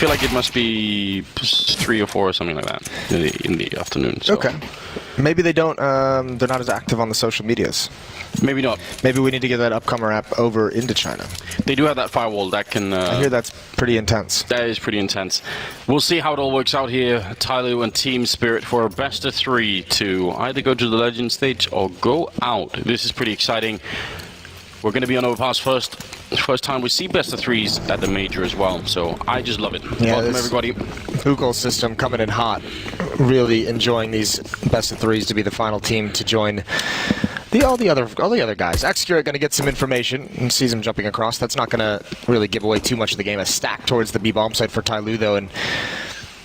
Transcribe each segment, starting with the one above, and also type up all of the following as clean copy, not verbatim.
feel like it must be 3 or 4 or something like that in the afternoon. So. Okay. Maybe they don't, they're not as active on the social medias. Maybe not. Maybe we need to get that Upcomer app over into China. They do have that firewall that can... I hear that's pretty intense. That is pretty intense. We'll see how it all works out here. TyLoo and Team Spirit for a best of 3 to either go to the Legend stage or go out. This is pretty exciting. We're going to be on Overpass first time we see best of 3s at the major as well. So I just love it. Yeah, welcome everybody. Google system coming in hot. Really enjoying these best of 3s to be the final team to join all the other guys. Execure going to get some information and sees him jumping across. That's not going to really give away too much of the game. A stack towards the B bomb site for TyLoo though, and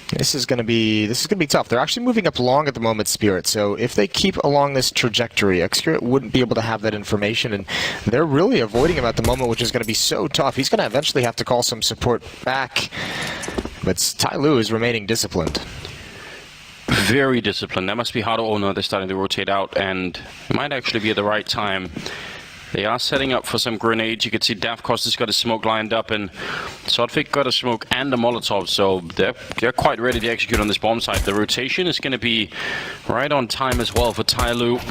this is going to be tough. They're actually moving up long at the moment, Spirit. So if they keep along this trajectory, Execure wouldn't be able to have that information, and they're really avoiding him at the moment, which is going to be so tough. He's going to eventually have to call some support back, but TyLoo is remaining disciplined. Very disciplined. That must be hard. Oh no, they're starting to rotate out, and it might actually be at the right time. They are setting up for some grenades. You can see Dafkos has got a smoke lined up, and Sodvik got a smoke and a Molotov, so they're quite ready to execute on this bomb site. The rotation is going to be right on time as well for TyLoo.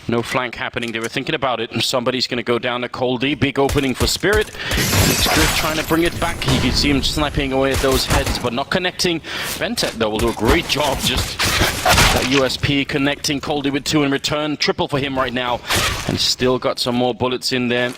No flank happening. They were thinking about it, and somebody's going to go down to Coldie. Big opening for Spirit. And it's good trying to bring it back. You can see him sniping away at those heads, but not connecting. Ventet, though, will do a great job just that USP connecting Coldie with 2 in return. Triple for him right now, and still got some more bullets in there.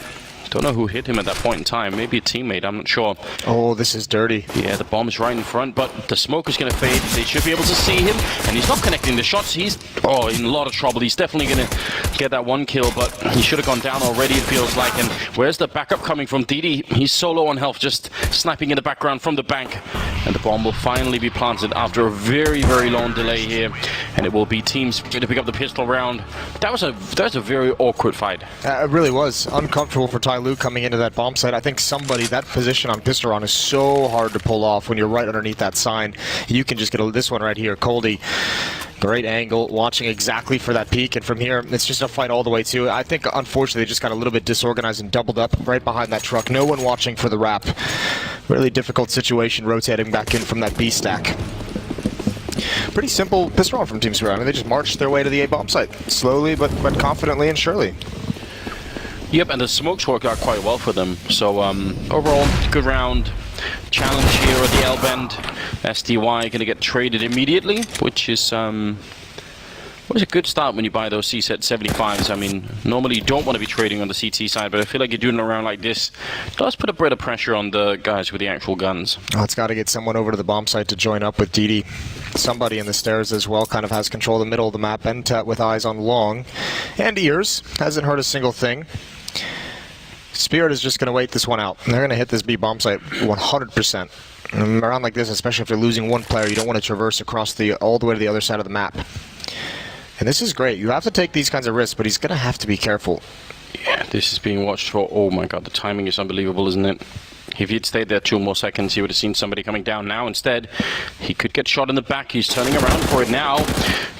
Don't know who hit him at that point in time. Maybe a teammate, I'm not sure. Oh, this is dirty. Yeah, the bomb is right in front, but the smoke is going to fade. They should be able to see him, and he's not connecting the shots. He's in a lot of trouble. He's definitely going to get that 1 kill, but he should have gone down already, it feels like. And where's the backup coming from? Didi, he's so low on health, just sniping in the background from the bank. And the bomb will finally be planted after a very, very long delay here. And it will be Team Spirit to pick up the pistol round. That was a very awkward fight. It really was. Uncomfortable for TyLoo coming into that bomb site. I think that position on pistol round is so hard to pull off when you're right underneath that sign. You can just get this one right here. Coldie, great angle, watching exactly for that peak, and from here, it's just a fight all the way to it. I think, unfortunately, they just got a little bit disorganized and doubled up right behind that truck. No one watching for the wrap. Really difficult situation rotating back in from that B stack. Pretty simple pistol round from Team Spirit. I mean, they just marched their way to the A bomb site. Slowly, but confidently and surely. Yep, and the smokes worked out quite well for them. So overall, good round. Challenge here at the L bend. SDY going to get traded immediately, which is a good start when you buy those CSET 75s. I mean, normally you don't want to be trading on the CT side, but I feel like you're doing it around like this. It does put a bit of pressure on the guys with the actual guns. Oh, it's got to get someone over to the bomb site to join up with Didi. Somebody in the stairs as well kind of has control of the middle of the map. Bentet with eyes on long and ears. Hasn't heard a single thing. Spirit is just going to wait this one out. They're going to hit this B bomb site 100%. And around like this, especially if you're losing one player, you don't want to traverse across all the way to the other side of the map. And this is great. You have to take these kinds of risks, but he's going to have to be careful. Yeah, this is being watched for. Oh my god, the timing is unbelievable, isn't it? If he'd stayed there 2 more seconds, he would have seen somebody coming down now. Instead, he could get shot in the back. He's turning around for it now.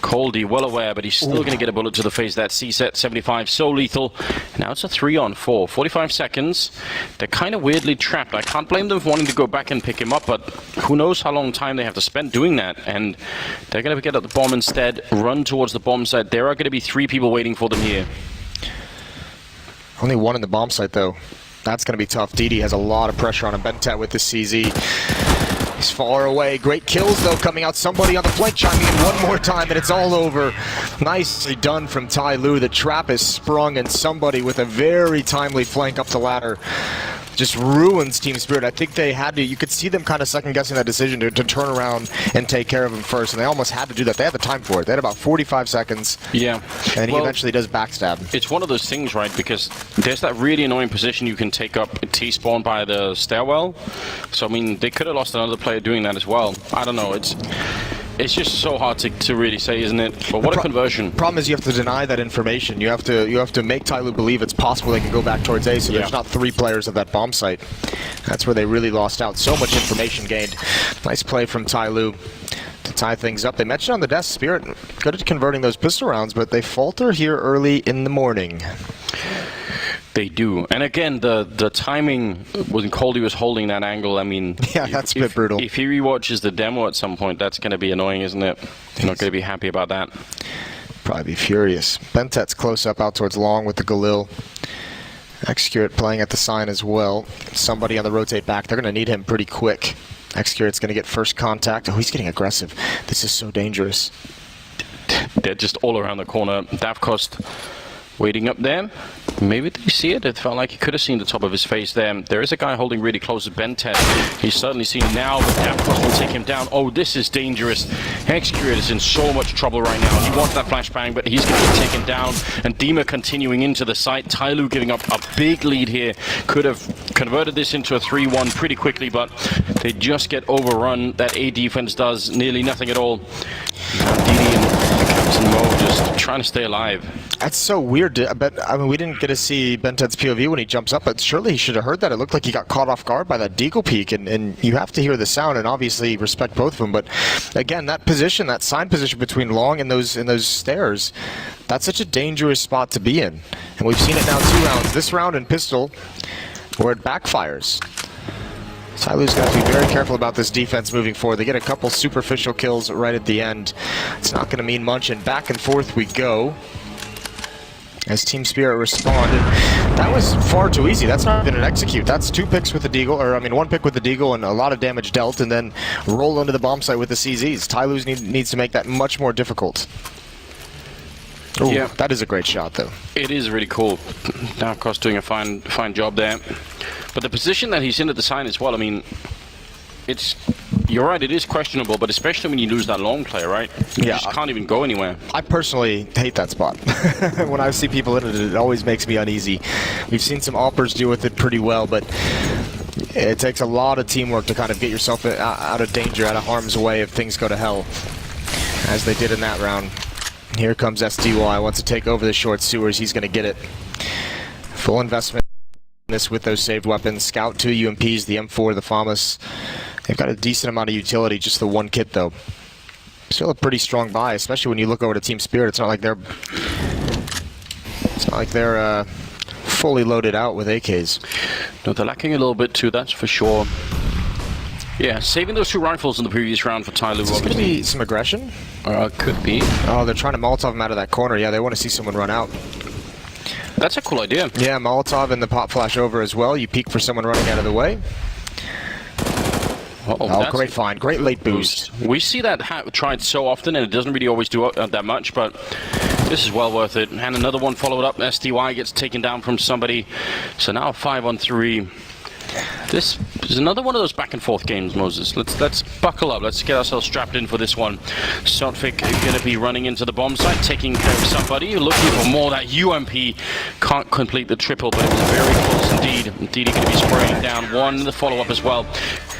Coldie, well aware, but he's still going to get a bullet to the face. That CSET 75, so lethal. Now it's a 3-on-4. 45 seconds. They're kind of weirdly trapped. I can't blame them for wanting to go back and pick him up, but who knows how long time they have to spend doing that. And they're going to get at the bomb instead, run towards the bomb site. There are going to be 3 people waiting for them here. Only 1 in the bomb site, though. That's going to be tough. Didi has a lot of pressure on him. Bentet with the CZ. He's far away. Great kills, though, coming out. Somebody on the flank chiming in one more time, and it's all over. Nicely done from TyLoo. The trap is sprung, and somebody with a very timely flank up the ladder just ruins Team Spirit. I think they had to, you could see them kind of second-guessing that decision to turn around and take care of him first, and they almost had to do that. They had the time for it. They had about 45 seconds. Yeah. And he eventually does backstab. It's one of those things, right, because there's that really annoying position you can take up T-spawn by the stairwell. So, I mean, they could have lost another player doing that as well. I don't know. It's just so hard to really say, isn't it? But what a conversion. Problem is you have to deny that information. You have to make TyLoo believe it's possible they can go back towards A, so there's not 3 players at that bomb site. That's where they really lost out. So much information gained. Nice play from TyLoo to tie things up. They mentioned on the desk, Spirit good at converting those pistol rounds, but they falter here early in the morning. They do. And again, the timing when Coldy was holding that angle, I mean... Yeah, that's a bit brutal. If he rewatches the demo at some point, that's going to be annoying, isn't it? You're not going to be happy about that. Probably be furious. Bentet's close up out towards long with the Galil. Excurate playing at the sign as well. Somebody on the rotate back. They're going to need him pretty quick. Excurate's going to get first contact. Oh, he's getting aggressive. This is so dangerous. They're just all around the corner. Davkost waiting up there. Maybe did you see it? It felt like he could have seen the top of his face there. There is a guy holding really close to Bentet. He's certainly seen now, but Davkost will take him down. Oh, this is dangerous. Excurate is in so much trouble right now. He wants that flashbang, but he's going to be taken down. And Dima continuing into the site. TyLoo giving up a big lead here. Could have converted this into a 3-1 pretty quickly, but they just get overrun. That A defense does nearly nothing at all. Didi and Captain Mo just trying to stay alive. That's so weird. I mean, we didn't get to see Bentet's POV when he jumps up, but surely he should have heard that. It looked like he got caught off guard by that deagle peak, and you have to hear the sound and obviously respect both of them. But again, that position, that sign position between long and those stairs, that's such a dangerous spot to be in. And we've seen it now 2 rounds. This round in pistol, where it backfires. TyLoo's got to be very careful about this defense moving forward. They get a couple superficial kills right at the end. It's not going to mean much, and back and forth we go. As Team Spirit responded. That was far too easy. That's not even an execute. That's 2 picks with the deagle, or I mean 1 pick with the deagle and a lot of damage dealt, and then roll into the bomb site with the CZs. TyLoo's needs to make that much more difficult. Ooh, yeah, that is a great shot, though. It is really cool. Davkost doing a fine job there. But the position that he's in at the sign as well, I mean, you're right, it is questionable, but especially when you lose that long player, right? You just can't even go anywhere. I personally hate that spot. When I see people in it, it always makes me uneasy. We've seen some Alpers deal with it pretty well, but it takes a lot of teamwork to kind of get yourself out of danger, out of harm's way if things go to hell, as they did in that round. Here comes SDY, wants to take over the short sewers. He's going to get it. Full investment in this with those saved weapons. Scout 2 UMPs, the M4, the FAMAS. They've got a decent amount of utility, just the 1 kit though. Still a pretty strong buy, especially when you look over to Team Spirit. It's not like they're fully loaded out with AKs. No, they're lacking a little bit too, that's for sure. Yeah, saving those 2 rifles in the previous round for TyLoo. Is this going to be some aggression? Could be. Oh, they're trying to Molotov him out of that corner. Yeah, they want to see someone run out. That's a cool idea. Yeah, Molotov and the pop flash over as well. You peek for someone running out of the way. Oh, great find. Great late boost. We see that tried so often, and it doesn't really always do that much, but this is well worth it. And another one followed up. SDY gets taken down from somebody. So now 5-on-3. This is another one of those back and forth games, Moses. Let's buckle up. Let's get ourselves strapped in for this one. Sotfik going to be running into the bomb site, taking care of somebody, looking for more. That UMP can't complete the triple, but it was very close indeed. Didi going to be spraying down 1, the follow-up as well.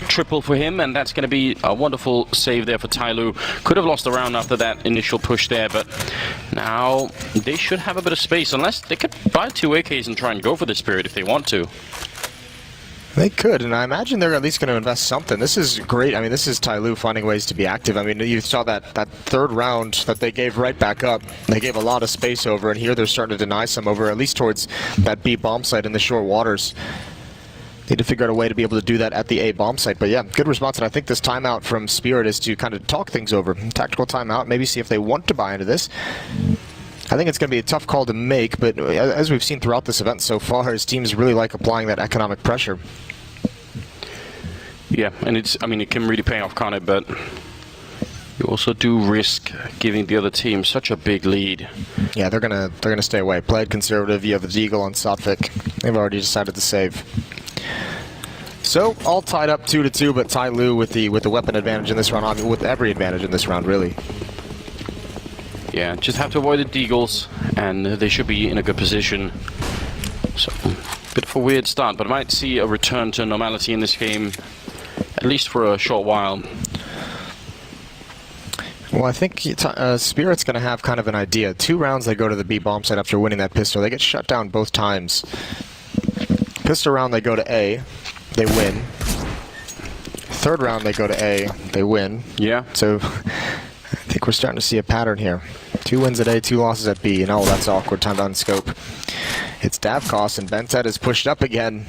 Triple for him, and that's going to be a wonderful save there for TyLoo. Could have lost the round after that initial push there, but now they should have a bit of space, unless they could buy 2 AKs and try and go for this Spirit if they want to. They could, and I imagine they're at least going to invest something. This is great. I mean, this is TyLoo finding ways to be active. I mean, you saw that 3rd round that they gave right back up. They gave a lot of space over, and here they're starting to deny some over, at least towards that B bomb site in the short waters. Need to figure out a way to be able to do that at the A bomb site. But yeah, good response, and I think this timeout from Spirit is to kind of talk things over. Tactical timeout, maybe see if they want to buy into this. I think it's going to be a tough call to make, but as we've seen throughout this event so far, his teams really like applying that economic pressure. Yeah, and it can really pay off, can't it? But you also do risk giving the other team such a big lead. Yeah, they're gonna stay away. Play it conservative. You have the Deagle on Sotfik. They've already decided to save. So all tied up 2-2, but TyLoo with the weapon advantage in this round, with every advantage in this round, really. Yeah, just have to avoid the Deagles, and they should be in a good position. So, bit of a weird start, but I might see a return to normality in this game, at least for a short while. Well, I think Spirit's going to have kind of an idea. 2 rounds they go to the B bomb site after winning that pistol. They get shut down both times. Pistol round they go to A, they win. 3rd round they go to A, they win. Yeah. So I think we're starting to see a pattern here. 2 wins at A, 2 losses at B, and oh, that's awkward. Time to unscope. It's Davkos, and Bentet is pushed up again.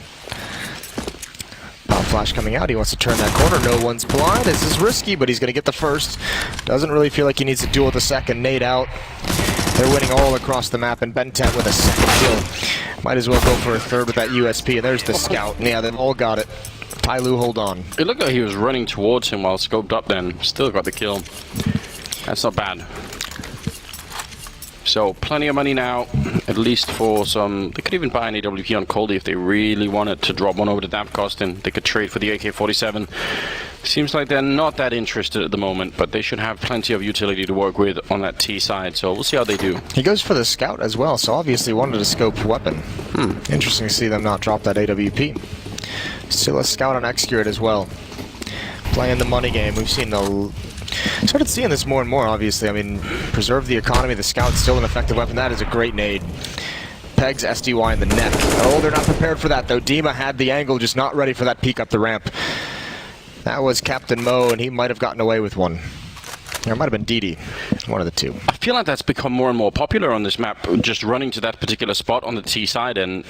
Bomb flash coming out. He wants to turn that corner. No one's blind. This is risky, but he's going to get the first. Doesn't really feel like he needs to duel with the second. Nade out. They're winning all across the map, and Bentet with a second kill. Might as well go for a third with that USP. And there's the scout. Yeah, they've all got it. TyLoo, hold on. It looked like he was running towards him while scoped up then. Still got the kill. That's not bad. So, plenty of money now, at least for some... They could even buy an AWP on Coldie if they really wanted to drop one over to Davkos, and they could trade for the AK-47. Seems like they're not that interested at the moment, but they should have plenty of utility to work with on that T side, so we'll see how they do. He goes for the scout as well, so obviously wanted a scoped weapon. Interesting to see them not drop that AWP. Still a scout on Xcurate as well. Playing the money game. We've seen started seeing this more and more, obviously. I mean, preserve the economy. The scout's still an effective weapon. That is a great nade. Pegs SDY in the neck. Oh, they're not prepared for that, though. Dima had the angle, just not ready for that peek up the ramp. That was Captain Mo, and he might have gotten away with one. Or it might have been Didi, one of the two. I feel like that's become more and more popular on this map, just running to that particular spot on the T side, and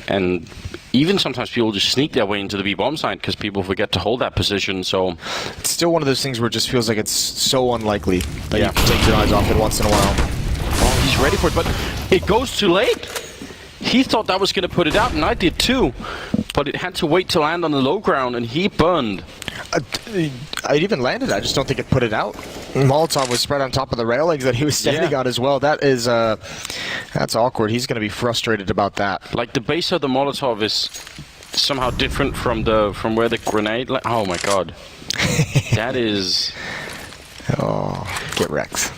even sometimes people just sneak their way into the B bomb side because people forget to hold that position, so... It's still one of those things where it just feels like it's so unlikely that you can take your eyes off it once in a while. Oh, he's ready for it, but it goes too late. He thought that was going to put it out, and I did too. But it had to wait to land on the low ground, and he burned. It even landed. I just don't think it put it out. Molotov was spread on top of the railings that he was standing on as well. That is, that's awkward. He's going to be frustrated about that. Like, the base of the Molotov is somehow different from where the grenade... Oh, my God. That is... Oh, get wrecked.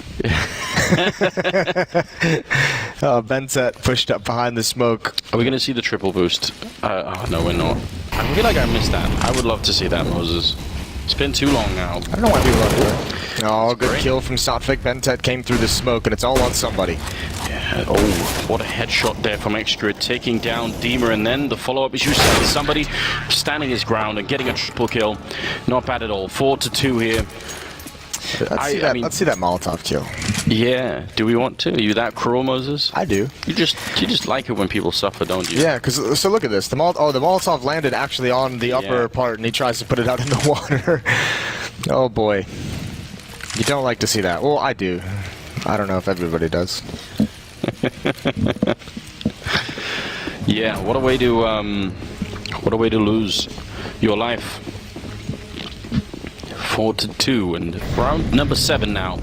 Bentet pushed up behind the smoke. Are we going to see the triple boost? Oh, no, we're not. I feel like I missed that. I would love to see that, Moses. It's been too long now. I don't know why people don't do it. Oh, good kill from Sotvik. Bentet came through the smoke, and it's all on somebody. Yeah. Oh, what a headshot there from Xcurate, taking down Dima, and then the follow-up, as you said, somebody standing his ground and getting a triple kill. Not bad at all. 4-2 here. Let's see that Molotov kill. Yeah. Do we want to? Are you that cruel, Moses? I do. You just like it when people suffer, don't you? Yeah, because so look at this. The Molotov landed actually on the upper part, and he tries to put it out in the water. Oh boy. You don't like to see that. Well, I do. I don't know if everybody does. Yeah. What a way to lose your life. 4-2, and round number 7 now.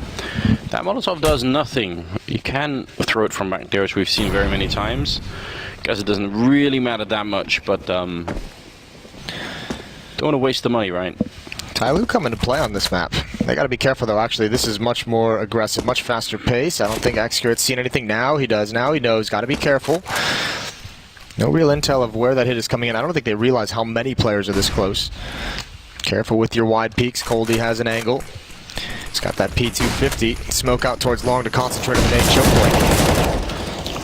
That Molotov does nothing. You can throw it from back there, as we've seen very many times. Guess it doesn't really matter that much, but don't want to waste the money, right? TyLoo coming to play on this map. They got to be careful, though. Actually, this is much more aggressive, much faster pace. I don't think Xcurate's seen anything now. He does now. He knows. Got to be careful. No real intel of where that hit is coming in. I don't think they realize how many players are this close. Careful with your wide peaks. Coldie has an angle. He's got that P250. Smoke out towards long to concentrate on the nade choke point.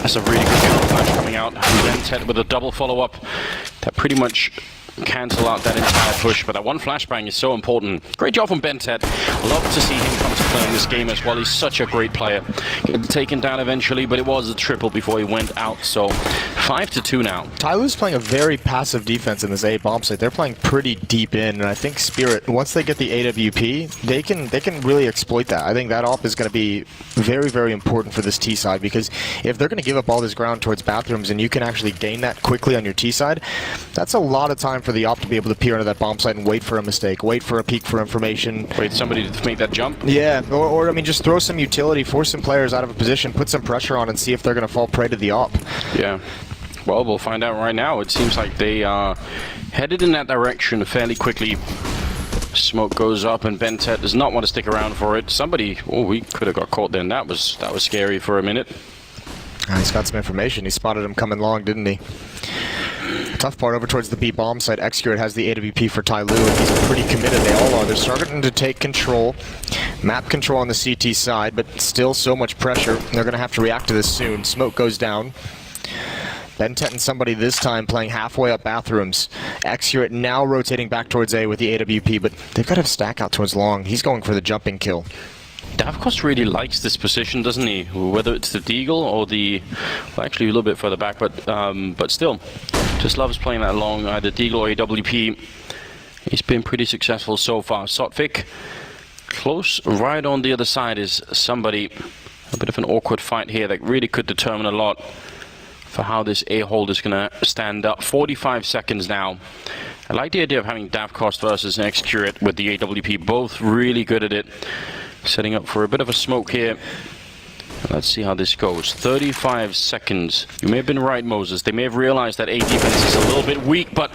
That's a really good counter flash coming out. Bentet with a double follow-up. That pretty much cancel out that entire push, but that one flashbang is so important. Great job from Bentet. Love to see him come to play in this game as well. He's such a great player. Getting taken down eventually, but it was a triple before he went out, so 5-2 now. TyLoo's playing a very passive defense in this A bomb site. They're playing pretty deep in, and I think Spirit, once they get the AWP, they can really exploit that. I think that op is going to be very, very important for this T side, because if they're going to give up all this ground towards bathrooms and you can actually gain that quickly on your T side, that's a lot of time for the op to be able to peer into that bomb site and wait for a mistake, wait for a peek for information. Wait, somebody to make that jump? Yeah, or I mean, just throw some utility, force some players out of a position, put some pressure on, and see if they're going to fall prey to the op. Yeah. Well, we'll find out right now. It seems like they are headed in that direction fairly quickly. Smoke goes up, and Bentet does not want to stick around for it. Somebody, oh, we could have got caught then. That was scary for a minute. He's got some information. He spotted him coming long, didn't he? Tough part over towards the B bomb site. Xcurate has the AWP for TyLoo, and he's pretty committed. They all are. They're starting to take control, map control on the CT side, but still so much pressure. They're going to have to react to this soon. Smoke goes down. Bentet and somebody this time playing halfway up bathrooms. Xcurate now rotating back towards A with the AWP, but they've got to stack out towards long. He's going for the jumping kill. Davkos really likes this position, doesn't he? Whether it's the Deagle or the... Well, actually a little bit further back, but still. Just loves playing that long, either Deagle or AWP. He's been pretty successful so far. Sotvik, close right on the other side is somebody. A bit of an awkward fight here that really could determine a lot for how this A-hold is going to stand up. 45 seconds now. I like the idea of having Davkos versus Xcurate with the AWP. Both really good at it. Setting up for a bit of a smoke here. Let's see how this goes. 35 seconds. You may have been right, Moses. They may have realized that A defense is a little bit weak, but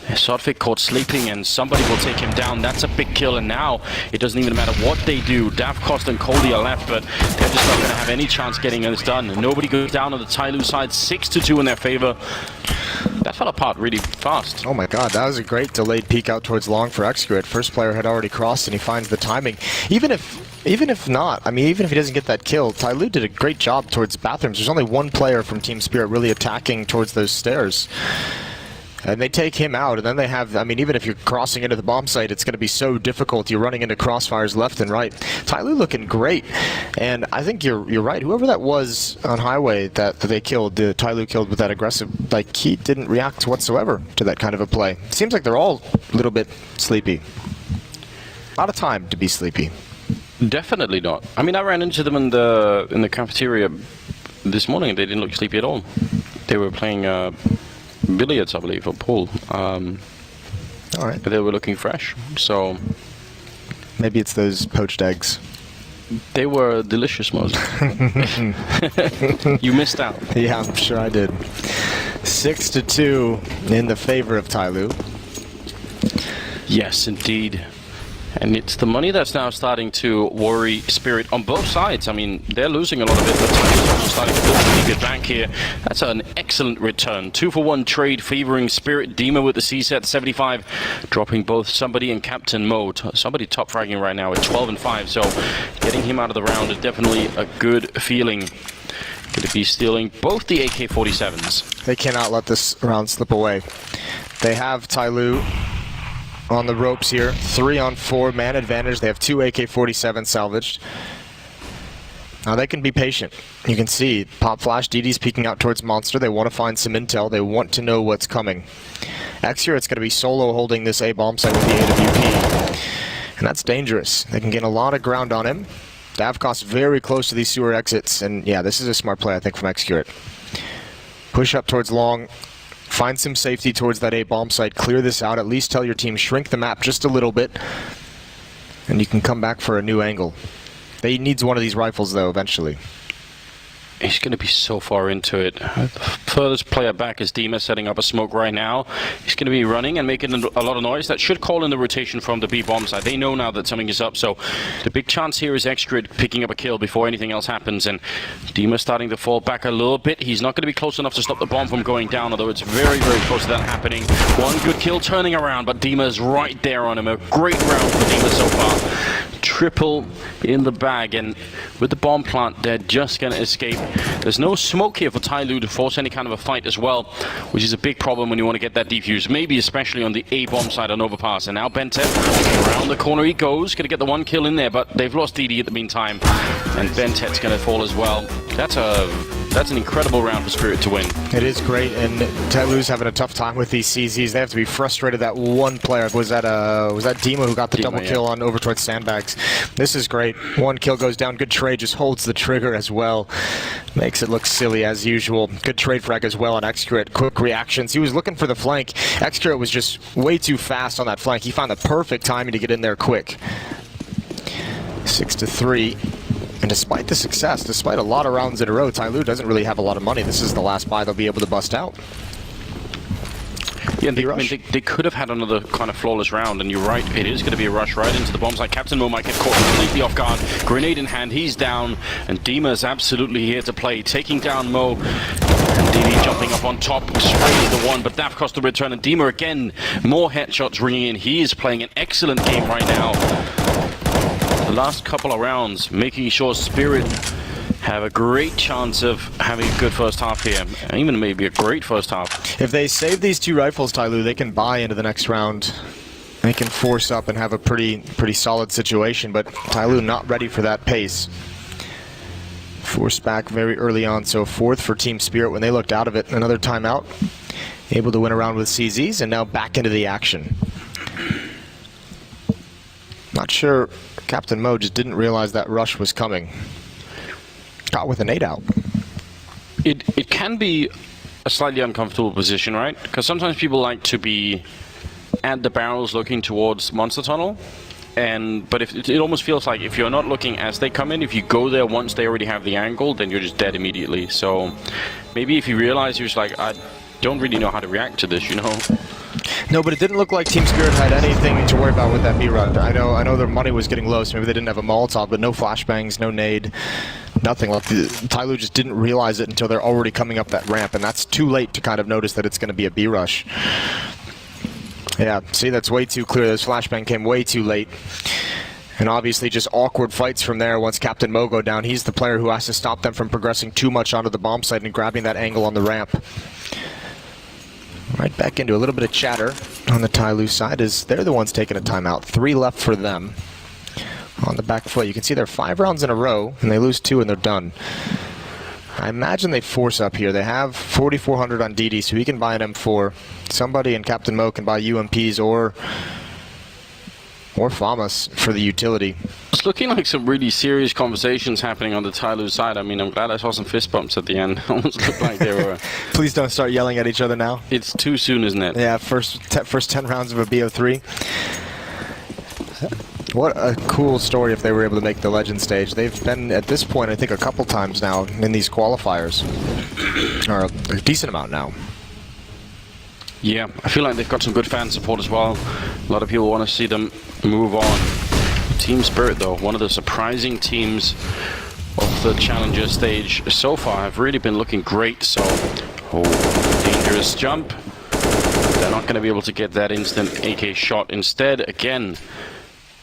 Sotvik caught sleeping and somebody will take him down. That's a big kill, and now it doesn't even matter what they do. Davkos and Cody are left, but they're just not going to have any chance getting this done. Nobody goes down on the TyLoo side. 6-2 in their favor. That fell apart really fast. Oh my god, that was a great delayed peek out towards long for Xcurate. First player had already crossed and he finds the timing. Even if not, I mean, even if he doesn't get that kill, TyLoo did a great job towards bathrooms. There's only one player from Team Spirit really attacking towards those stairs. And they take him out, and then they have, I mean, even if you're crossing into the bomb site, it's going to be so difficult. You're running into crossfires left and right. TyLoo looking great, and I think you're right. Whoever that was on Highway that they killed, the TyLoo killed with that aggressive, like, he didn't react whatsoever to that kind of a play. Seems like they're all a little bit sleepy. A lot of time to be sleepy. Definitely not. I mean, I ran into them in the cafeteria this morning, and they didn't look sleepy at all. They were playing billiards, I believe, or pool. All right. But they were looking fresh, so... Maybe it's those poached eggs. They were delicious, Moses. You missed out. Yeah, I'm sure I did. 6-2 in the favor of TyLoo. Yes, indeed. And it's the money that's now starting to worry Spirit on both sides. I mean, they're losing a lot of it, but TyLoo's also starting to build a pretty good bank here. That's an excellent return. 2-for-1 trade favoring Spirit. Dima with the C-set, 75, dropping both somebody and Captain Mo. Somebody top fragging right now at 12 and 5, so getting him out of the round is definitely a good feeling. Going to be stealing both the AK-47s. They cannot let this round slip away. They have TyLoo on the ropes here. 3-on-4 man advantage. They have 2 AK-47 salvaged. Now they can be patient. You can see Pop Flash, DD's peeking out towards Monster. They want to find some intel. They want to know what's coming. Xcurate's going to be solo holding this A bomb site with the AWP. And that's dangerous. They can gain a lot of ground on him. Davkos very close to these sewer exits. And yeah, this is a smart play, I think, from Xcurate. Push up towards long. Find some safety towards that A bomb site. Clear this out. At least tell your team, shrink the map just a little bit. And you can come back for a new angle. They needs one of these rifles, though, eventually. He's going to be so far into it. The furthest player back is Dima setting up a smoke right now. He's going to be running and making a lot of noise. That should call in the rotation from the B bomb side. They know now that something is up, so the big chance here is Xcurate picking up a kill before anything else happens, and Dima starting to fall back a little bit. He's not going to be close enough to stop the bomb from going down, although it's very, very close to that happening. One good kill turning around, but Dima's right there on him. A great round for Dima so far. Triple in the bag, and with the bomb plant, they're just going to escape. There's no smoke here for TyLoo to force any kind of a fight as well, which is a big problem when you want to get that defuse, maybe especially on the A bomb side on overpass. And now Bentet, around the corner he goes, going to get the one kill in there, but they've lost DD at the meantime, and Bentet's going to fall as well. That's an incredible round for Spirit to win. It is great, and TyLoo's having a tough time with these CZs. They have to be frustrated that one player, was that Dima who got the double kill on over towards sandbags. This is great. One kill goes down, good trade, just holds the trigger as well. Makes it look silly as usual. Good trade frag as well on Xcurate. Quick reactions. He was looking for the flank. Xcurate was just way too fast on that flank. He found the perfect timing to get in there quick. 6-3. And despite the success, despite a lot of rounds in a row, TyLoo doesn't really have a lot of money. This is the last buy they'll be able to bust out. Yeah, they could have had another kind of flawless round, and you're right, it is going to be a rush right into the bombs. Like Captain Mo might get caught completely off guard. Grenade in hand, he's down, and Dima's absolutely here to play, taking down Mo. And DD jumping up on top, sprays the one, but Davkos the return, and Dima again, more headshots ringing in. He is playing an excellent game right now. The last couple of rounds, making sure Spirit have a great chance of having a good first half here, even maybe a great first half. If they save these two rifles, TyLoo, they can buy into the next round they can force up and have a pretty solid situation, but TyLoo not ready for that pace. Forced back very early on, so fourth for Team Spirit when they looked out of it. Another timeout, able to win around with CZs, and now back into the action. Not sure, Captain Mo just didn't realize that rush was coming. Got with an 8 out. It can be a slightly uncomfortable position, right? Because sometimes people like to be at the barrels looking towards Monster Tunnel. But if it almost feels like if you're not looking as they come in, if you go there once they already have the angle, then you're just dead immediately. So maybe if you realize, you're just like, I don't really know how to react to this, you know? No, but it didn't look like Team Spirit had anything to worry about with that B-run. I know their money was getting low, so maybe they didn't have a Molotov, but no flashbangs, no nade, nothing. Like TyLoo just didn't realize it until they're already coming up that ramp, and that's too late to kind of notice that it's going to be a B-rush. Yeah, see, that's way too clear. This flashbang came way too late. And obviously just awkward fights from there once Captain Mo go down. He's the player who has to stop them from progressing too much onto the bomb site and grabbing that angle on the ramp. Right back into a little bit of chatter on the TyLoo side as they're the ones taking a timeout. 3 left for them on the back foot. You can see they're 5 rounds in a row, and they lose 2 and they're done. I imagine they force up here. They have 4,400 on DD, so he can buy an M4. Somebody in Captain Mo can buy UMPs or FAMAS for the utility. It's looking like some really serious conversations happening on the TyLoo side. I mean, I'm glad I saw some fist bumps at the end. Almost looked like they were... Please don't start yelling at each other now. It's too soon, isn't it? Yeah, first 10 rounds of a BO3. What a cool story if they were able to make the Legend stage. They've been, at this point, I think a couple times now in these qualifiers. Or a decent amount now. Yeah, I feel like they've got some good fan support as well. A lot of people want to see them move on. Team Spirit, though, one of the surprising teams of the Challenger stage so far, have really been looking great. So, dangerous jump. They're not going to be able to get that instant AK shot. Instead, again,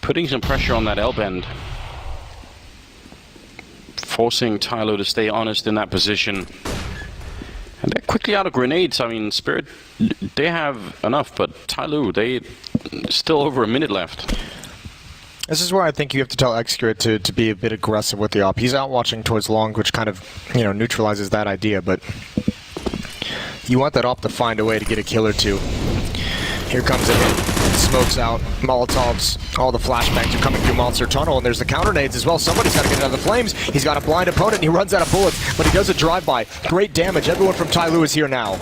putting some pressure on that L-bend. Forcing TyLoo to stay honest in that position. And they're quickly out of grenades. I mean, Spirit, they have enough, but TyLoo, they still over a minute left. This is where I think you have to tell Xcure to be a bit aggressive with the op. He's out watching towards long, which kind of, neutralizes that idea, but you want that op to find a way to get a kill or two. Here comes a hit. Smokes out, Molotovs, all the flashbangs are coming through Monster Tunnel, and there's the counter nades as well. Somebody's got to get out of the flames. He's got a blind opponent, and he runs out of bullets, but he does a drive-by. Great damage. Everyone from TyLoo is here now.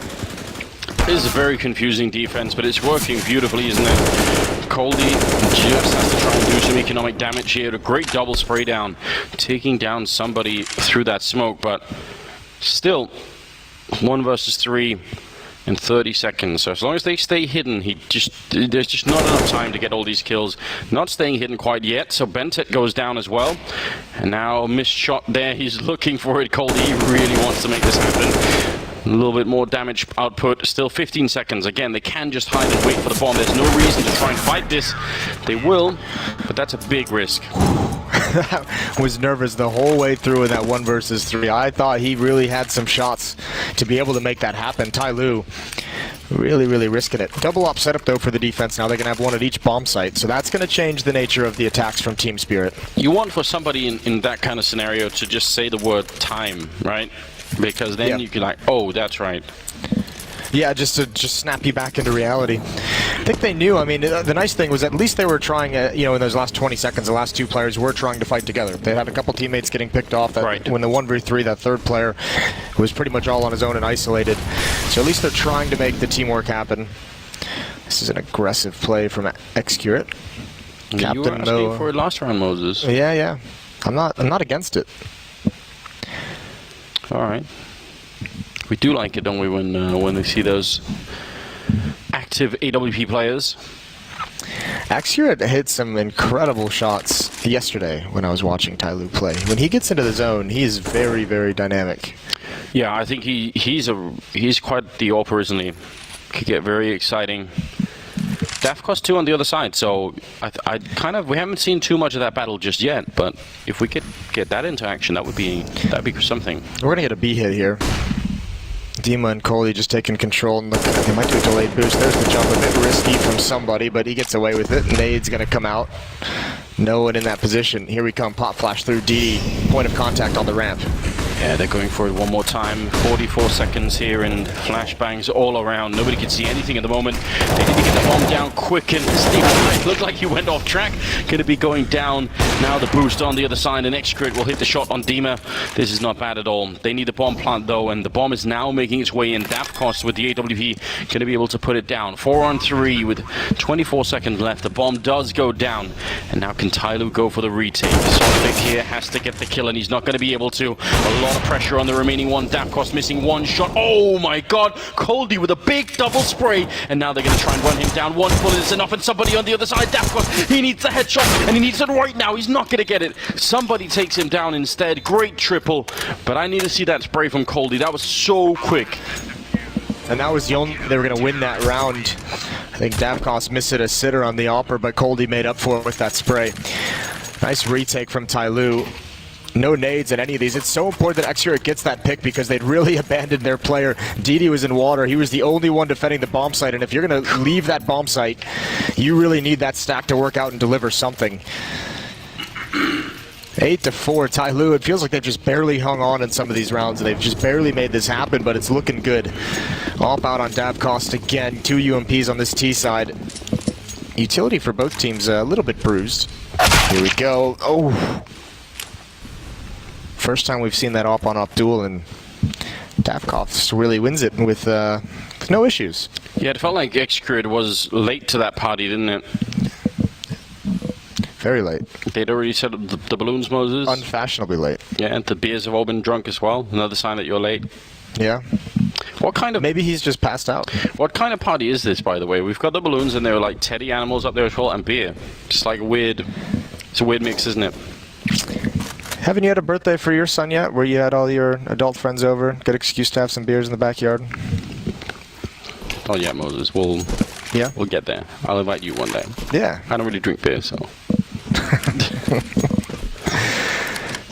This is a very confusing defense, but it's working beautifully, isn't it? Coldy just has to try and do some economic damage here. A great double spray down, taking down somebody through that smoke, but still 1 versus 3 in 30 seconds. So as long as they stay hidden, there's just not enough time to get all these kills. Not staying hidden quite yet, so Bentet goes down as well. And now a missed shot there. He's looking for it. Coldy really wants to make this happen. A little bit more damage output. Still 15 seconds. Again, they can just hide and wait for the bomb. There's no reason to try and fight this. They will, but that's a big risk. Was nervous the whole way through in that 1 versus 3. I thought he really had some shots to be able to make that happen. TyLoo really risking it. Double op setup though for the defense now. They're going to have 1 at each bomb site, so that's going to change the nature of the attacks from Team Spirit. You want for somebody in that kind of scenario to just say the word time, right? Because then you can like, oh, that's right. Yeah, just to snap you back into reality. I think they knew. I mean, the nice thing was at least they were trying, in those last 20 seconds, the last 2 players were trying to fight together. They had a couple teammates getting picked off. Right. When the 1v3, that third player was pretty much all on his own and isolated. So at least they're trying to make the teamwork happen. This is an aggressive play from Xcure. You were asking for it last round, Moses. Yeah. I'm not against it. All right. We do like it, don't we, when we see those active AWP players? Xcure hit some incredible shots yesterday when I was watching TyLoo play. When he gets into the zone, he is very dynamic. Yeah, I think he's quite the AWPer, isn't he? Could get very exciting. Dafcos 2 on the other side, so we haven't seen too much of that battle just yet, but if we could get that into action, that'd be something. We're gonna get a B hit here. Dima and Coley just taking control and looking. They might do a delayed boost. There's the jump, a bit risky from somebody, but he gets away with it. Nade's gonna come out. No one in that position. Here we come, pop flash through DD. Point of contact on the ramp. Yeah, they're going for it one more time. 44 seconds here and flashbangs all around. Nobody can see anything at the moment. They need to get the bomb down quick, and Steve Knight looked like he went off track. Going to be going down. Now the boost on the other side, and X-Crit will hit the shot on Dima. This is not bad at all. They need the bomb plant though, and the bomb is now making its way in. Dafcost with the AWP going to be able to put it down. 4-on-3 with 24 seconds left. The bomb does go down, and now can TyLoo go for the retake? Solvik here has to get the kill, and he's not going to be able to. A lot of pressure on the remaining one. Dafcost missing one shot. Oh my god! Coldy with a big double spray, and now they're going to try and run him down. One bullet is enough, and somebody on the other side. Dafcost, he needs the headshot, and he needs it right now. He's not going to get it. Somebody takes him down instead. Great triple, but I need to see that spray from Coldy. That was so quick. And that was the only, they were going to win that round. I think Dafcost missed it a sitter on the Opera, but Coldy made up for it with that spray. Nice retake from TyLoo. No nades in any of these. It's so important that X-Hero gets that pick because they'd really abandoned their player. DD was in water. He was the only one defending the bomb site, and if you're going to leave that bomb site, you really need that stack to work out and deliver something. 8-4, TyLoo. It feels like they've just barely hung on in some of these rounds. They've just barely made this happen, but it's looking good. Op out on Dafcost again. 2 UMPs on this T side. Utility for both teams a little bit bruised. Here we go. Oh. First time we've seen that op-on-op duel, and Dafcost really wins it with no issues. Yeah, it felt like X-Crit was late to that party, didn't it? Very late. They'd already set up the balloons, Moses. Unfashionably late. Yeah, and the beers have all been drunk as well. Another sign that you're late. Yeah. What kind of... Maybe he's just passed out. What kind of party is this, by the way? We've got the balloons, and there were like teddy animals up there as well, and beer. Just like weird... It's a weird mix, isn't it? Haven't you had a birthday for your son yet, where you had all your adult friends over? Good excuse to have some beers in the backyard? Oh yeah, Moses. We'll get there. I'll invite you one day. Yeah. I don't really drink beer, so...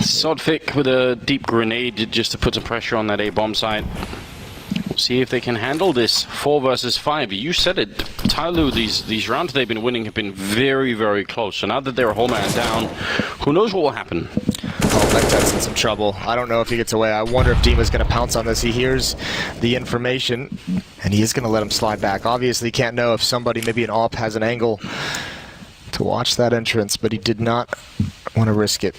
Solvik with a deep grenade just to put some pressure on that A-bomb site. We'll see if they can handle this 4 versus 5. You said it, TyLoo, these rounds they've been winning have been very, very close. So now that they're a whole man down, who knows what will happen? Oh, Vectet's in some trouble. I don't know if he gets away. I wonder if Dima's going to pounce on this. He hears the information, and he is going to let him slide back. Obviously, he can't know if somebody, maybe an AWP, has an angle to watch that entrance, but he did not want to risk it.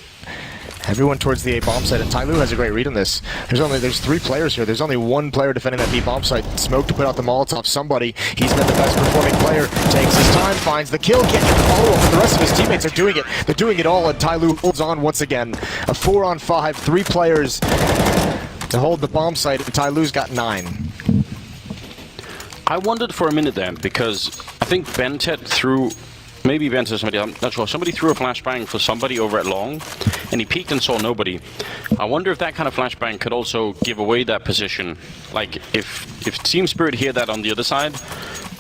Everyone towards the A-bomb site, and TyLoo has a great read on this. There's 3 players here. There's only 1 player defending that B-bomb site. Smoke to put out the Molotov. Somebody, he's been the best performing player, takes his time, finds the kill, can't get the follow-up, but the rest of his teammates are doing it. They're doing it all, and TyLoo holds on once again. A 4-on-5, 3 players to hold the bomb site, and TyLoo's got 9. I wondered for a minute there, because I think Bentet threw... Maybe Bent or somebody, I'm not sure. Somebody threw a flashbang for somebody over at long, and he peeked and saw nobody. I wonder if that kind of flashbang could also give away that position. Like, if Team Spirit hear that on the other side,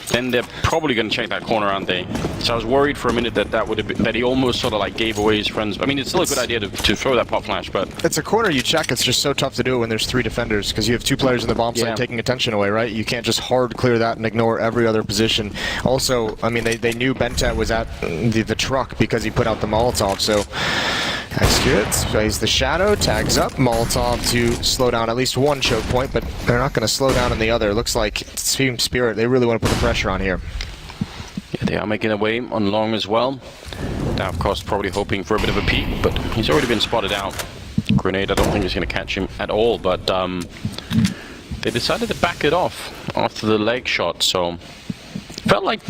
then they're probably going to check that corner, aren't they? So I was worried for a minute that that would have been, that he almost sort of like gave away his friends. I mean, it's still a good idea to throw that pop flash, but... It's a corner you check. It's just so tough to do it when there's 3 defenders, because you have 2 players in the bomb site taking attention away, right? You can't just hard clear that and ignore every other position. Also, I mean, they knew Bentet was at the truck because he put out the Molotov, so... X-Crit plays the shadow, tags up, Molotov to slow down at least 1 choke point, but they're not going to slow down in the other. It looks like Team Spirit, they really want to put the pressure on here. Yeah, they are making their way on long as well. Dafcost probably hoping for a bit of a peek, but he's already been spotted out. Grenade, I don't think is going to catch him at all, but they decided to back it off after the leg shot, so felt like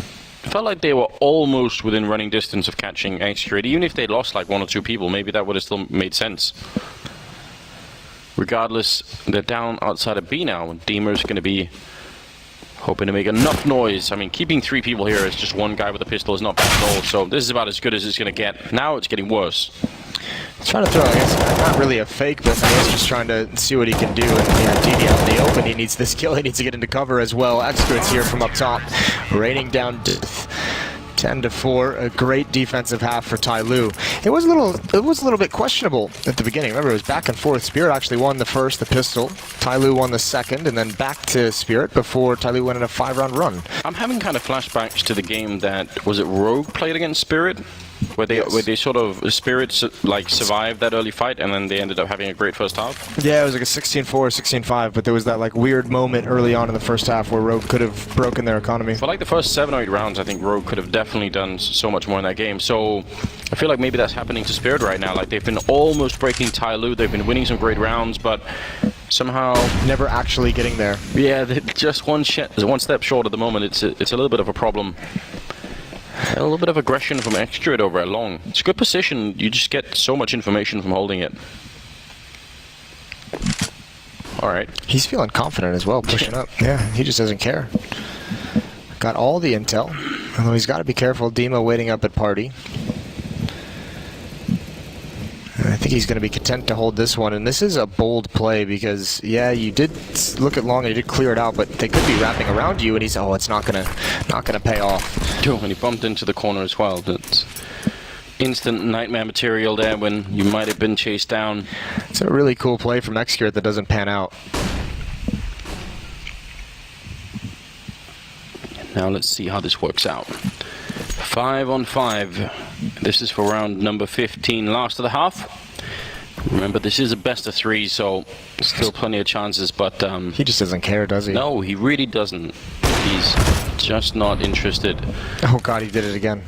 they were almost within running distance of catching X-Crit. Even if they lost like 1 or 2 people, maybe that would have still made sense. Regardless, they're down outside of B now, and Deemer's going to be hoping to make enough noise. I mean, keeping 3 people here as just 1 guy with a pistol is not bad at all, so this is about as good as it's going to get. Now it's getting worse. He's trying to throw, I guess, not really a fake, but I guess just trying to see what he can do. And yeah, DD out in the open, he needs this kill, he needs to get into cover as well. X-Crit's here from up top, raining down death. 10-4, a great defensive half for TyLoo. It was a little bit questionable at the beginning. Remember, it was back and forth. Spirit actually won the first, the pistol. TyLoo won the second, and then back to Spirit before TyLoo went on a 5-round run. I'm having kind of flashbacks to the game that, was it Rogue played against Spirit? Where they sort of, Spirit like survived that early fight and then they ended up having a great first half? Yeah, it was like a 16-4, 16-5, but there was that like weird moment early on in the first half where Rogue could have broken their economy. For like the first 7 or 8 rounds, I think Rogue could have definitely done so much more in that game. So I feel like maybe that's happening to Spirit right now. Like they've been almost breaking TyLoo, they've been winning some great rounds, but somehow never actually getting there. Yeah, they're just one step short at the moment. It's a little bit of a problem. A little bit of aggression from Extrude over at long. It's a good position. You just get so much information from holding it. Alright. He's feeling confident as well, pushing up. Yeah, he just doesn't care. Got all the intel. Although he's got to be careful. Dima waiting up at party. I think he's going to be content to hold this one, and this is a bold play because, yeah, you did look at long and you did clear it out, but they could be wrapping around you, and he's, oh, it's not gonna pay off. And he bumped into the corner as well. That's instant nightmare material there when you might have been chased down. It's a really cool play from Excurate that doesn't pan out. Now let's see how this works out. 5 on 5. This is for round number 15, last of the half. Remember, this is a best of 3, so still plenty of chances, but he just doesn't care, does he? No, he really doesn't. He's just not interested. Oh god, he did it again.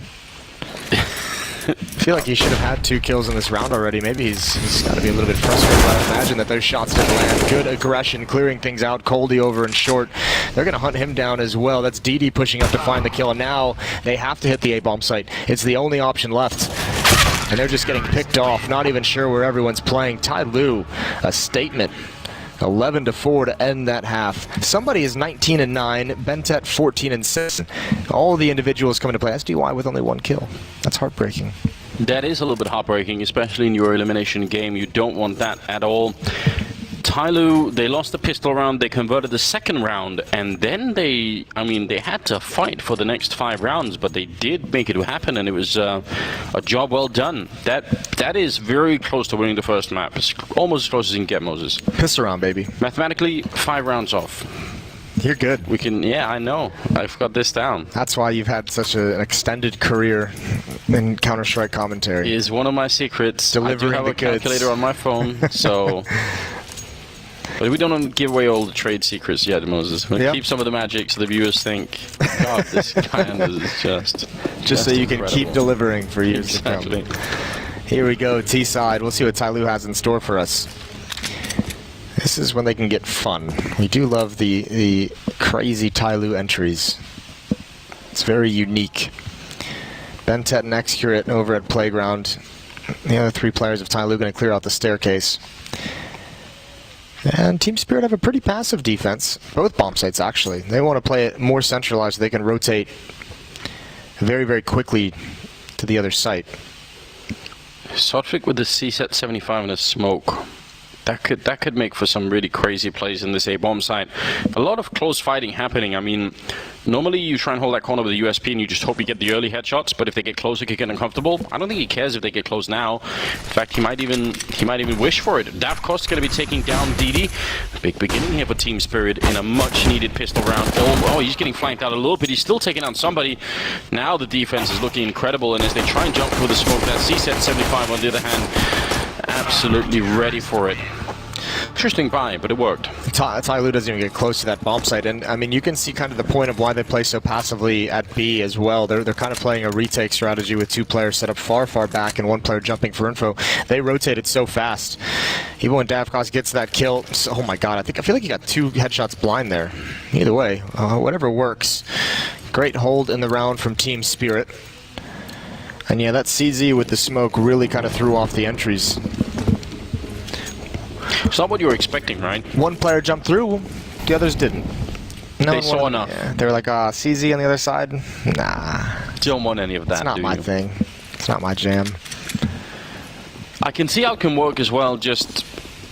I feel like he should have had 2 kills in this round already. Maybe he's got to be a little bit frustrated. I imagine that those shots didn't land. Good aggression, clearing things out. Coldy over in short. They're going to hunt him down as well. That's DD pushing up to find the kill, and now they have to hit the A-bomb site. It's the only option left. And they're just getting picked off. Not even sure where everyone's playing. TyLoo, a statement. 11-4 to end that half. Somebody is 19-9, Bentet 14-6. All the individuals coming to play. SDY with only 1 kill. That's heartbreaking. That is a little bit heartbreaking, especially in your elimination game. You don't want that at all. TyLoo, they lost the pistol round, they converted the second round, and then they had to fight for the next 5 rounds, but they did make it happen, and it was a job well done. That is very close to winning the first map. It's almost as close as you can get, Moses. Pistol round, baby. Mathematically, 5 rounds off. You're good. We can, yeah, I know. I've got this down. That's why you've had such an extended career in Counter-Strike commentary. It is one of my secrets. Delivering I do have a calculator on my phone, so... But we don't give away all the trade secrets yet, Moses. We'll keep some of the magic so the viewers think, God, this guy is just so you incredible. Can keep delivering for years to come. Here we go, T-side. We'll see what TyLoo has in store for us. This is when they can get fun. We do love the crazy TyLoo entries. It's very unique. Bentet and Excurate over at Playground. The other 3 players of TyLoo going to clear out the staircase. And Team Spirit have a pretty passive defense. Both bomb sites, actually. They want to play it more centralized so they can rotate very, very quickly to the other site. Sotfik with the CSET 75 and a smoke. That could make for some really crazy plays in this A-bomb site. A lot of close fighting happening. I mean, normally you try and hold that corner with a USP and you just hope you get the early headshots, but if they get close, it could get uncomfortable. I don't think he cares if they get close now. In fact, he might even wish for it. Davkos going to be taking down DD. Big beginning here for Team Spirit in a much-needed pistol round. Oh, he's getting flanked out a little bit. He's still taking down somebody. Now the defense is looking incredible, and as they try and jump through the smoke, that CSET 75 on the other hand, absolutely ready for it. Interesting buy, but it worked. TyLoo doesn't even get close to that bomb site, and I mean, you can see kind of the point of why they play so passively at B as well. They're kind of playing a retake strategy with 2 players set up far back and 1 player jumping for info. They rotated so fast. Even when Davkos gets that kill, oh my god, I feel like he got 2 headshots blind there. Either way, whatever works. Great hold in the round from Team Spirit. And yeah, that CZ with the smoke really kind of threw off the entries. It's not what you were expecting, right? 1 player jumped through, the others didn't. No, they saw enough. Yeah, they were like, CZ on the other side? Nah. Don't want any of that, It's not my thing. It's not my jam. I can see how it can work as well, just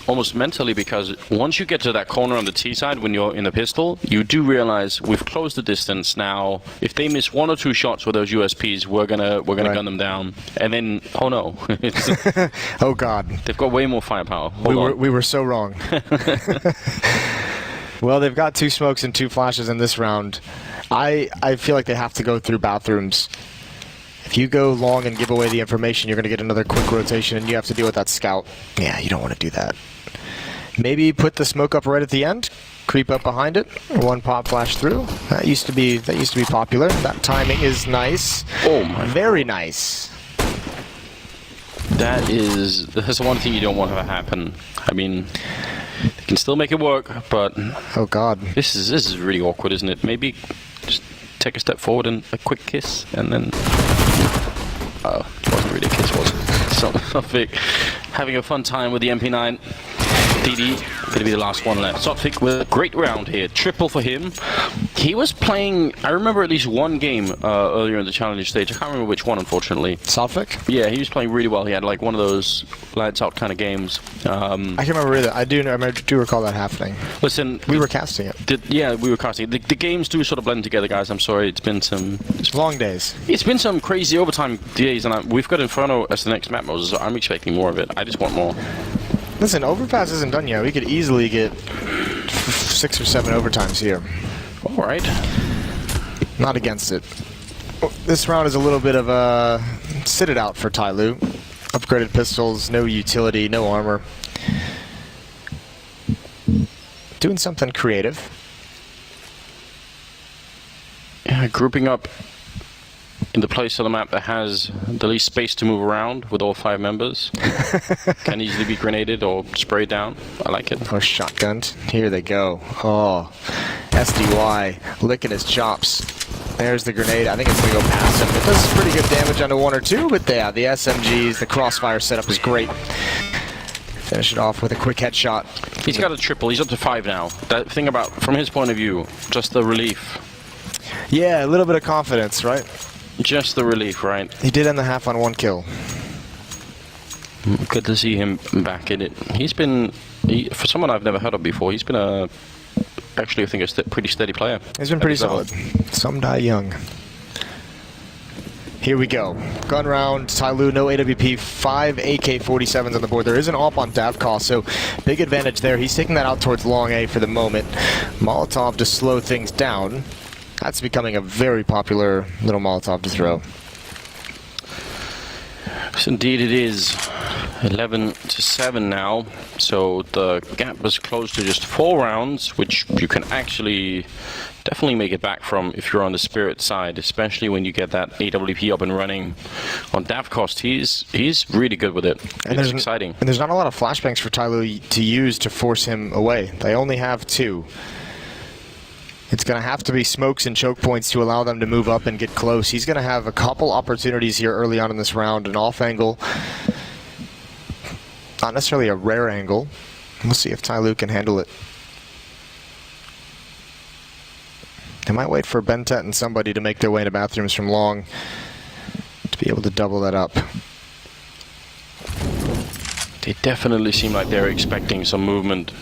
almost mentally, because once you get to that corner on the T side when you're in the pistol, you do realize we've closed the distance now. If they miss 1 or 2 shots with those USPs, we're gonna gun them down. And then, oh no. Oh God. They've got way more firepower. We were so wrong. Well, they've got 2 smokes and 2 flashes in this round. I feel like they have to go through bathrooms. If you go long and give away the information, you're going to get another quick rotation, and you have to deal with that scout. Yeah, you don't want to do that. Maybe put the smoke up right at the end, creep up behind it, 1 pop flash through. That used to be popular. That timing is nice. Oh my! Very nice. That's one thing you don't want to have happen. I mean, they can still make it work, but oh God, this is really awkward, isn't it? Maybe just take a step forward and a quick kiss, and then it wasn't really a kiss, was it? Sotfik having a fun time with the MP9. DD going to be the last one left. Sotfik with a great round here. Triple for him. He was playing, I remember at least one game earlier in the challenge stage. I can't remember which one, unfortunately. Sotfik? Yeah, he was playing really well. He had like one of those lights out kind of games. I can't remember either. I do recall that happening. Listen, we were casting it. Yeah, we were casting it. The games do sort of blend together, guys. I'm sorry. It's been some long days. It's been some crazy overtime days, and we've got Inferno as the next map, Moses, so I'm expecting more of it. I just want more. Listen, Overpass isn't done yet. We could easily get 6 or 7 overtimes here. All right. Not against it. This round is a little bit of a sit it out for TyLoo. Upgraded pistols, no utility, no armor. Doing something creative. Yeah, grouping up in the place of the map that has the least space to move around with all 5 members. Can easily be grenaded or sprayed down. I like it. Oh, shotgunned. Here they go. Oh, SDY licking his chops. There's the grenade. I think it's going to go past him. It does pretty good damage onto 1 or 2, but yeah, the SMGs, the crossfire setup is great. Finish it off with a quick headshot. He's got a triple. He's up to 5 now. That thing about, from his point of view, just the relief. Yeah, a little bit of confidence, right? Just the relief, right? He did end the half on 1 kill. Good to see him back in it. He's been, for someone I've never heard of before, he's been actually I think a pretty steady player. He's been pretty solid. Some die young. Here we go. Gun round, TyLoo, no AWP, 5 AK-47s on the board. There is an AWP on Davkos, so big advantage there. He's taking that out towards long A for the moment. Molotov to slow things down. That's becoming a very popular little Molotov to throw. Yes, indeed it is. 11-7 now, so the gap was close to just 4 rounds, which you can actually definitely make it back from if you're on the Spirit side, especially when you get that AWP up and running. On Davkos, he's really good with it. And it's exciting. And there's not a lot of flashbangs for TyLoo to use to force him away. They only have 2. It's going to have to be smokes and choke points to allow them to move up and get close. He's going to have a couple opportunities here early on in this round. An off angle. Not necessarily a rare angle. We'll see if TyLoo can handle it. They might wait for Bentet and somebody to make their way into bathrooms from long to be able to double that up. They definitely seem like they're expecting some movement.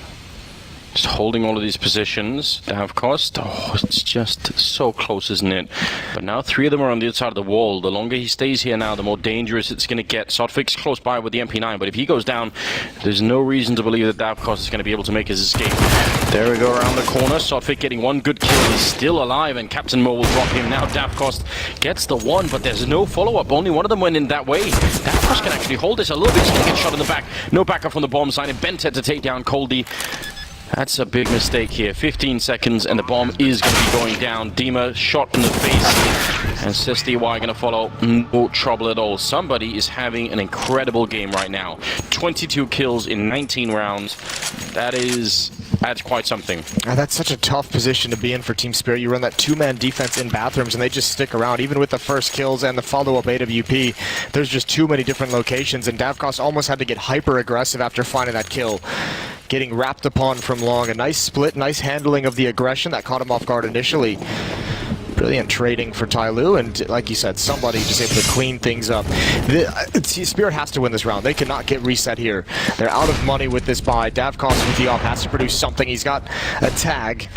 Just holding all of these positions, Davkos. Oh, it's just so close, isn't it? But now 3 of them are on the other side of the wall. The longer he stays here now, the more dangerous it's going to get. Sotfik's close by with the MP9, but if he goes down, there's no reason to believe that Davkos is going to be able to make his escape. There we go around the corner. Sotfik getting 1 good kill. He's still alive, and Captain Mo will drop him. Now Davkos gets the 1, but there's no follow-up. Only one of them went in that way. Davkos can actually hold this a little bit. He's going to get shot in the back. No backup from the bomb side, and Bentet to take down Coldy. That's a big mistake here. 15 seconds and the bomb is going to be going down. Dima shot in the face. And SDY going to follow. No trouble at all. Somebody is having an incredible game right now. 22 kills in 19 rounds. That's quite something. That's such a tough position to be in for Team Spirit. You run that 2-man defense in bathrooms and they just stick around. Even with the first kills and the follow-up AWP, there's just too many different locations. And Davkos almost had to get hyper-aggressive after finding that kill. Getting wrapped upon from long. A nice split, nice handling of the aggression that caught him off guard initially. Brilliant trading for TyLoo, and like you said, somebody just able to clean things up. Spirit has to win this round. They cannot get reset here. They're out of money with this buy. Davkos with the off has to produce something. He's got a tag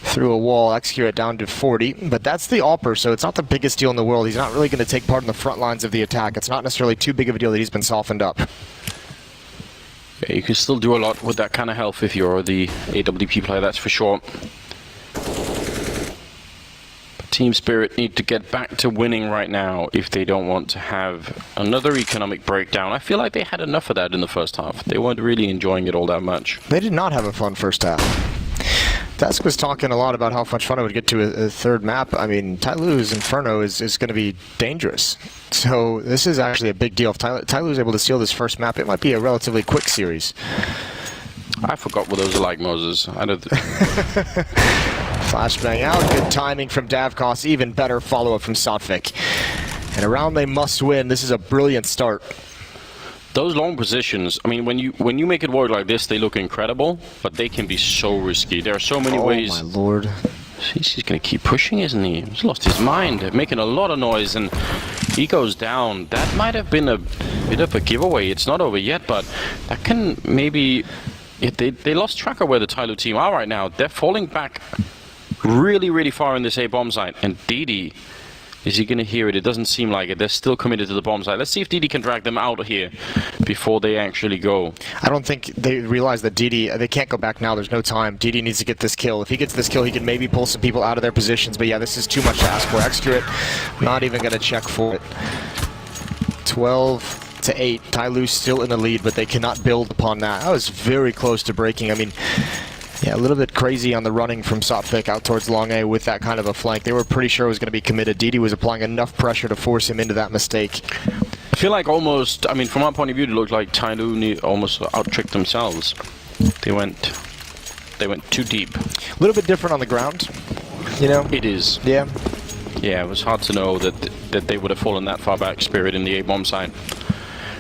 through a wall, execute down to 40, but that's the AWPer, so it's not the biggest deal in the world. He's not really going to take part in the front lines of the attack. It's not necessarily too big of a deal that he's been softened up. Yeah, you can still do a lot with that kind of health if you're the AWP player, that's for sure. Team Spirit need to get back to winning right now if they don't want to have another economic breakdown. I feel like they had enough of that in the first half. They weren't really enjoying it all that much. They did not have a fun first half. Tusk was talking a lot about how much fun it would get to a third map. I mean, TyLoo's Inferno is going to be dangerous. So this is actually a big deal. If TyLoo is able to steal this first map, it might be a relatively quick series. I forgot what those are like, Moses. I don't. Flashbang out. Good timing from Davkos. Even better follow-up from Sotvik. And a round they must win. This is a brilliant start. Those long positions, I mean, when you make it work like this, they look incredible, but they can be so risky. There are so many ways. Oh my lord. He's going to keep pushing, isn't he? He's lost his mind, making a lot of noise, and he goes down. That might have been a bit of a giveaway. It's not over yet, but that can maybe... They lost track of where the TyLoo team are right now. They're falling back really, really far in this A bomb site, and DD... Is he going to hear it? It doesn't seem like it. They're still committed to the bomb site. Let's see if DD can drag them out of here before they actually go. I don't think they realize that DD, they can't go back now. There's no time. DD needs to get this kill. If he gets this kill, he can maybe pull some people out of their positions. But yeah, this is too much to ask for. Execute, not even going to check for it. 12 to 8. TyLoo still in the lead, but they cannot build upon that. That was very close to breaking. I mean... Yeah, a little bit crazy on the running from Sotvik out towards Long A with that kind of a flank. They were pretty sure it was going to be committed. DD was applying enough pressure to force him into that mistake. I feel like almost, I mean, from our point of view, it looked like TyLoo almost out-tricked themselves. They went too deep. A little bit different on the ground, you know? It is. Yeah. Yeah, it was hard to know that they would have fallen that far back, Spirit, in the A-bomb side.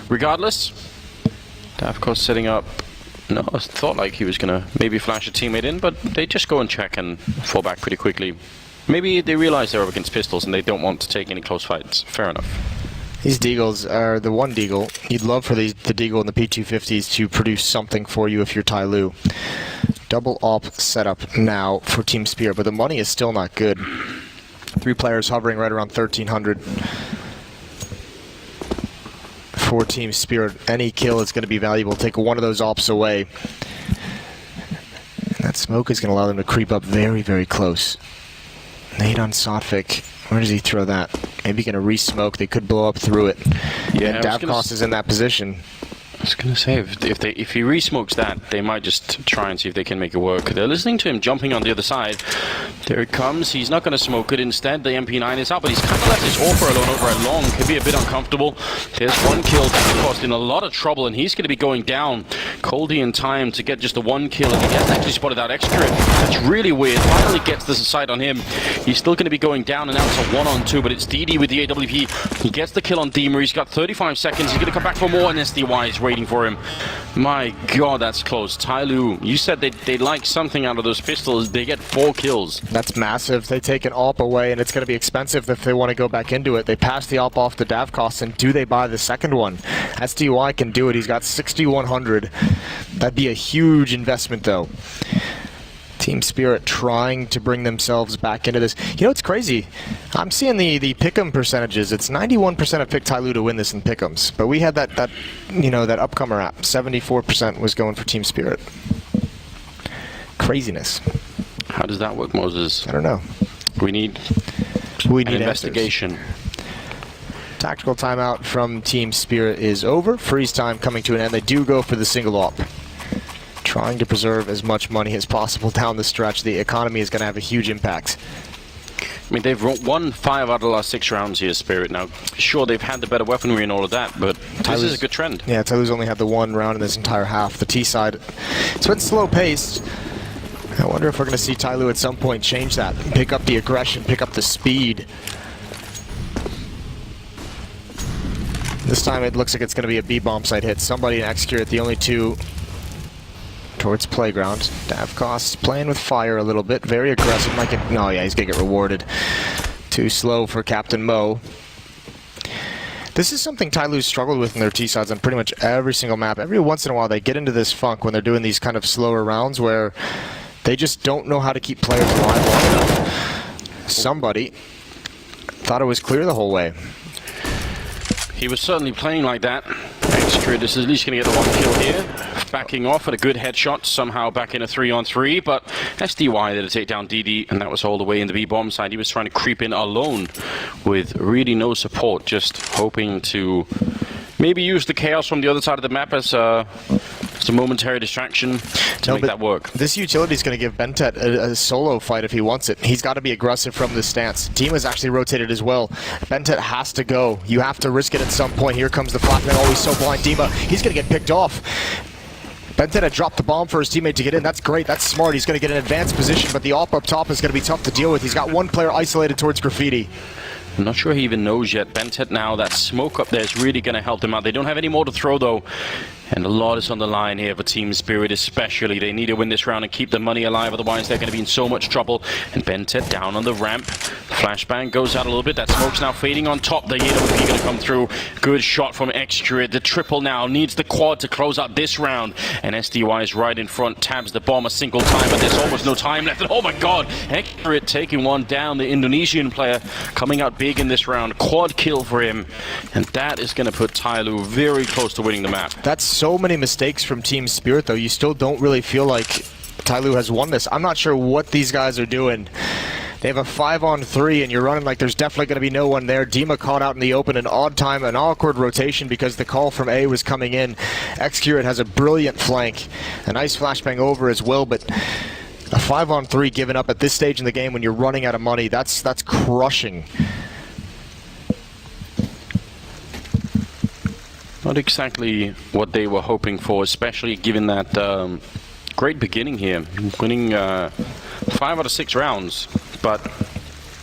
Regardless, Davkos setting up. No, I thought like he was going to maybe flash a teammate in, but they just go and check and fall back pretty quickly. Maybe they realize they're up against pistols and they don't want to take any close fights. Fair enough. These Deagles are the one Deagle. You'd love for the Deagle and the P250s to produce something for you if you're TyLoo. Double AWP setup now for Team Spirit, but the money is still not good. 3 players hovering right around 1,300. For Team Spirit, any kill is going to be valuable. Take one of those AWPs away. And that smoke is going to allow them to creep up very, very close. Nade on Sotvik. Where does he throw that? Maybe going to re-smoke. They could blow up through it. Yeah, and Davkos is in that position. I was going to say, if he re-smokes that, they might just try and see if they can make it work. They're listening to him jumping on the other side. There it comes. He's not going to smoke it. Instead, the MP9 is out, but he's kind of left his AWPer alone over at long. Could be a bit uncomfortable. There's one kill. Davkos in a lot of trouble, and he's going to be going down. Coldy in time to get just the one kill, and he has actually spotted out Execurate. That's really weird. Finally gets this sight on him. He's still going to be going down, and now it's a 1-on-2, but it's DD with the AWP. He gets the kill on Deemer. He's got 35 seconds. He's going to come back for more, and SDY is waiting for him. My god, that's close. TyLoo, you said they like something out of those pistols. They get 4 kills. That's massive. They take an AWP away, and it's going to be expensive if they want to go back into it. They pass the AWP off to Davkos, and do they buy the second one? SDY can do it. He's got 6,100. That'd be a huge investment, though. Team Spirit trying to bring themselves back into this. You know, it's crazy. I'm seeing the pick'em percentages. It's 91% have picked TyLoo to win this in pick'ems, but we had that upcomer app. 74% was going for Team Spirit. Craziness. How does that work, Moses? I don't know. We need an investigation. Tactical timeout from Team Spirit is over. Freeze time coming to an end. They do go for the single AWP. Trying to preserve as much money as possible down the stretch. The economy is going to have a huge impact. I mean, they've won 5 out of the last 6 rounds here, Spirit. Now, sure, they've had the better weaponry and all of that, but this is a good trend. Yeah, TyLoo's only had the 1 round in this entire half. The T side, it's been slow-paced. I wonder if we're going to see TyLoo at some point change that. Pick up the aggression, pick up the speed. This time it looks like it's going to be a B-bomb site hit. Somebody in Execurate, the only 2 towards playground. Davkos playing with fire a little bit, very aggressive. No, yeah, he's gonna get rewarded. Too slow for Captain Mo. This is something TyLoo struggled with in their T-sides on pretty much every single map. Every once in a while they get into this funk when they're doing these kind of slower rounds where they just don't know how to keep players alive long enough. Somebody thought it was clear the whole way. He was certainly playing like that. Xcrid is at least going to get the 1 kill here. Backing off at a good headshot, somehow back in a 3-on-3, but SDY there to take down DD, and that was all the way in the B-bomb side. He was trying to creep in alone with really no support, just hoping to maybe use the chaos from the other side of the map as a momentary distraction to make that work. This utility is going to give Bentet a solo fight if he wants it. He's got to be aggressive from this stance. Dima's actually rotated as well. Bentet has to go. You have to risk it at some point. Here comes the flashman. Oh, he's so blind. Dima, he's going to get picked off. Bentet had dropped the bomb for his teammate to get in. That's great. That's smart. He's going to get an advanced position, but the op up top is going to be tough to deal with. He's got one player isolated towards Graffiti. I'm not sure he even knows yet. Bentet now, that smoke up there is really going to help them out. They don't have any more to throw, though. And a lot is on the line here for Team Spirit especially. They need to win this round and keep the money alive, otherwise they're going to be in so much trouble. And Bentet down on the ramp. Flashbang goes out a little bit. That smoke's now fading on top. The AWP going to come through. Good shot from Xcrid. The triple now needs the quad to close out this round. And SDY is right in front. Tabs the bomb a single time, but there's almost no time left. And oh my god, Xcrid taking one down. The Indonesian player coming out big in this round. Quad kill for him. And that is going to put TyLoo very close to winning the map. That's so many mistakes from Team Spirit, though. You still don't really feel like TyLoo has won this. I'm not sure what these guys are doing. They have a 5-on-3, and you're running like there's definitely going to be no one there. Dima caught out in the open, an odd time, an awkward rotation because the call from A was coming in. Xcurate has a brilliant flank. A nice flashbang over as well, but a 5-on-3 given up at this stage in the game when you're running out of money, that's crushing. Not exactly what they were hoping for, especially given that great beginning here, winning 5 out of 6 rounds. But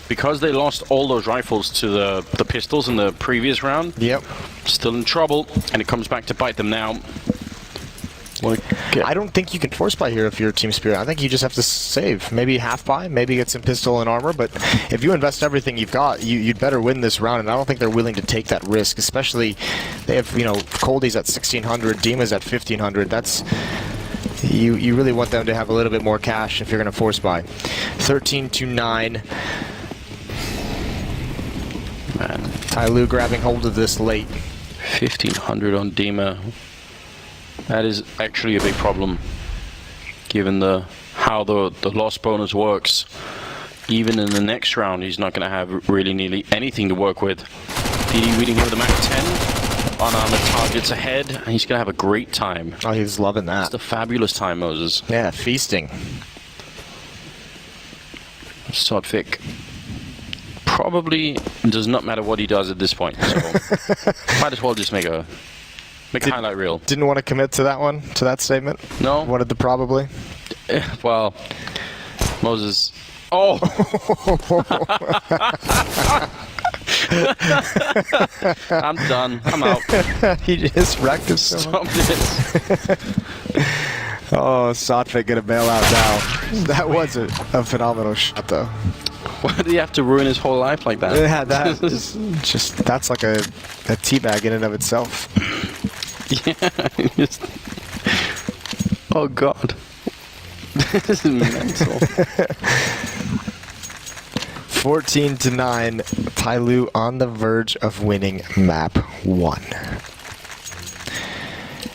because they lost all those rifles to the pistols in the previous round, yep, still in trouble, and it comes back to bite them now. I don't think you can force buy here if you're Team Spirit. I think you just have to save. Maybe half buy, maybe get some pistol and armor, but if you invest everything you've got, you'd better win this round, and I don't think they're willing to take that risk, especially they have, you know, Coldie's at 1,600, Dima's at 1,500. That's... You really want them to have a little bit more cash if you're going to force buy. 13-9. Man. TyLoo grabbing hold of this late. 1,500 on Dima. That is actually a big problem, given how the loss bonus works. Even in the next round, he's not going to have really nearly anything to work with. DD reading here with the Mac 10. Unarmored targets ahead, and he's going to have a great time. Oh, he's loving that. It's a fabulous time, Moses. Yeah, feasting. Sodvik probably does not matter what he does at this point, so might as well just make a highlight reel. Didn't want to commit to that one, to that statement? No. Wanted the probably? Well, Moses... Oh! I'm done. I'm out. He just wrecked himself. Stop this. Oh, Sodvik gonna bail out now. That was a phenomenal shot, though. Why did he have to ruin his whole life like that? Yeah, that is just, that's like a teabag in and of itself. Yeah, just... Oh god. This is mental. 14-9, TyLoo on the verge of winning map 1.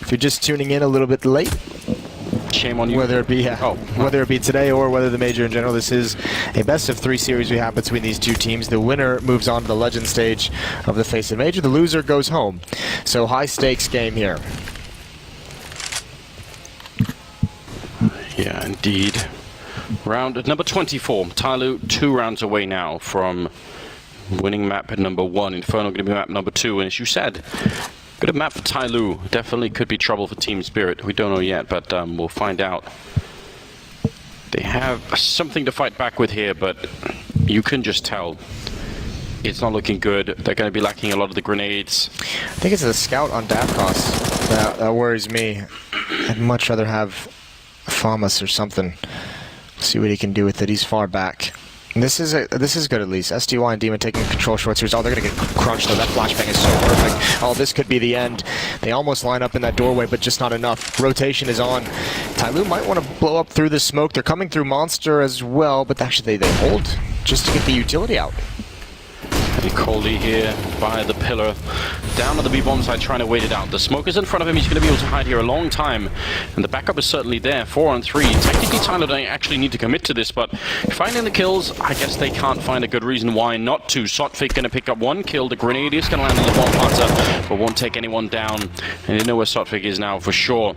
If you're just tuning in a little bit late, shame on you. Whether it be whether it be today or whether the major in general, this is a best-of-3 series we have between these two teams. The winner moves on to the legend stage of the FACEIT major. The loser goes home. So high-stakes game here. Yeah, indeed. Round number 24. TyLoo 2 rounds away now from winning map at number 1. Inferno going to be map number 2. And as you said, good map for TyLoo. Definitely could be trouble for Team Spirit. We don't know yet, but we'll find out. They have something to fight back with here, but you can just tell it's not looking good. They're going to be lacking a lot of the grenades. I think it's the scout on Davkos that worries me. I'd much rather have FAMAS or something. See what he can do with it. He's far back. This is good at least. SDY and Demon taking control short series. Oh, they're going to get crunched though. That flashbang is so perfect. Oh, this could be the end. They almost line up in that doorway, but just not enough. Rotation is on. TyLoo might want to blow up through the smoke. They're coming through Monster as well, but actually they hold just to get the utility out. Coley here by the pillar, down to the B-bomb side, trying to wait it out. The smoke is in front of him. He's going to be able to hide here a long time, and the backup is certainly there. 4 on 3. Technically, TyLoo don't actually need to commit to this, but finding the kills, I guess they can't find a good reason why not to. Sotfik going to pick up 1 kill. The grenade is going to land on the bomb planter, but won't take anyone down. And you know where Sotfik is now for sure.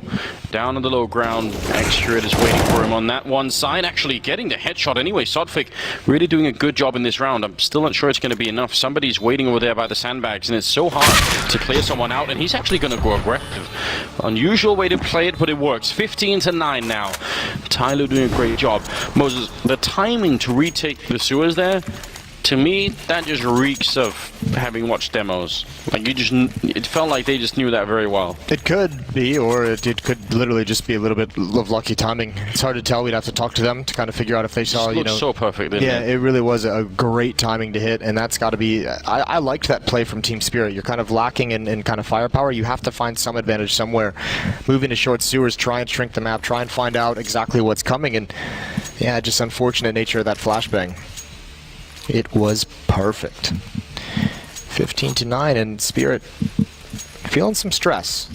Down on the low ground, Extrude is waiting for him on that one side, actually getting the headshot anyway. Sotfik really doing a good job in this round. I'm still not sure it's going to be enough. Somebody's waiting over there by the sandbags, and it's so hard to clear someone out, and he's actually going to go aggressive. Unusual way to play it, but it works. 15-9 now. TyLoo doing a great job. Moses, the timing to retake the sewers there, to me, that just reeks of having watched demos. Like, it felt like they just knew that very well. It could be, or it could literally just be a little bit of lucky timing. It's hard to tell. We'd have to talk to them to kind of figure out if they saw, you know. So perfect, didn't it? It really was a great timing to hit, and that's got to be. I liked that play from Team Spirit. You're kind of lacking in kind of firepower. You have to find some advantage somewhere. Move into short sewers, try and shrink the map, try and find out exactly what's coming, and yeah, just unfortunate nature of that flashbang. It was perfect. 15-9, and Spirit feeling some stress.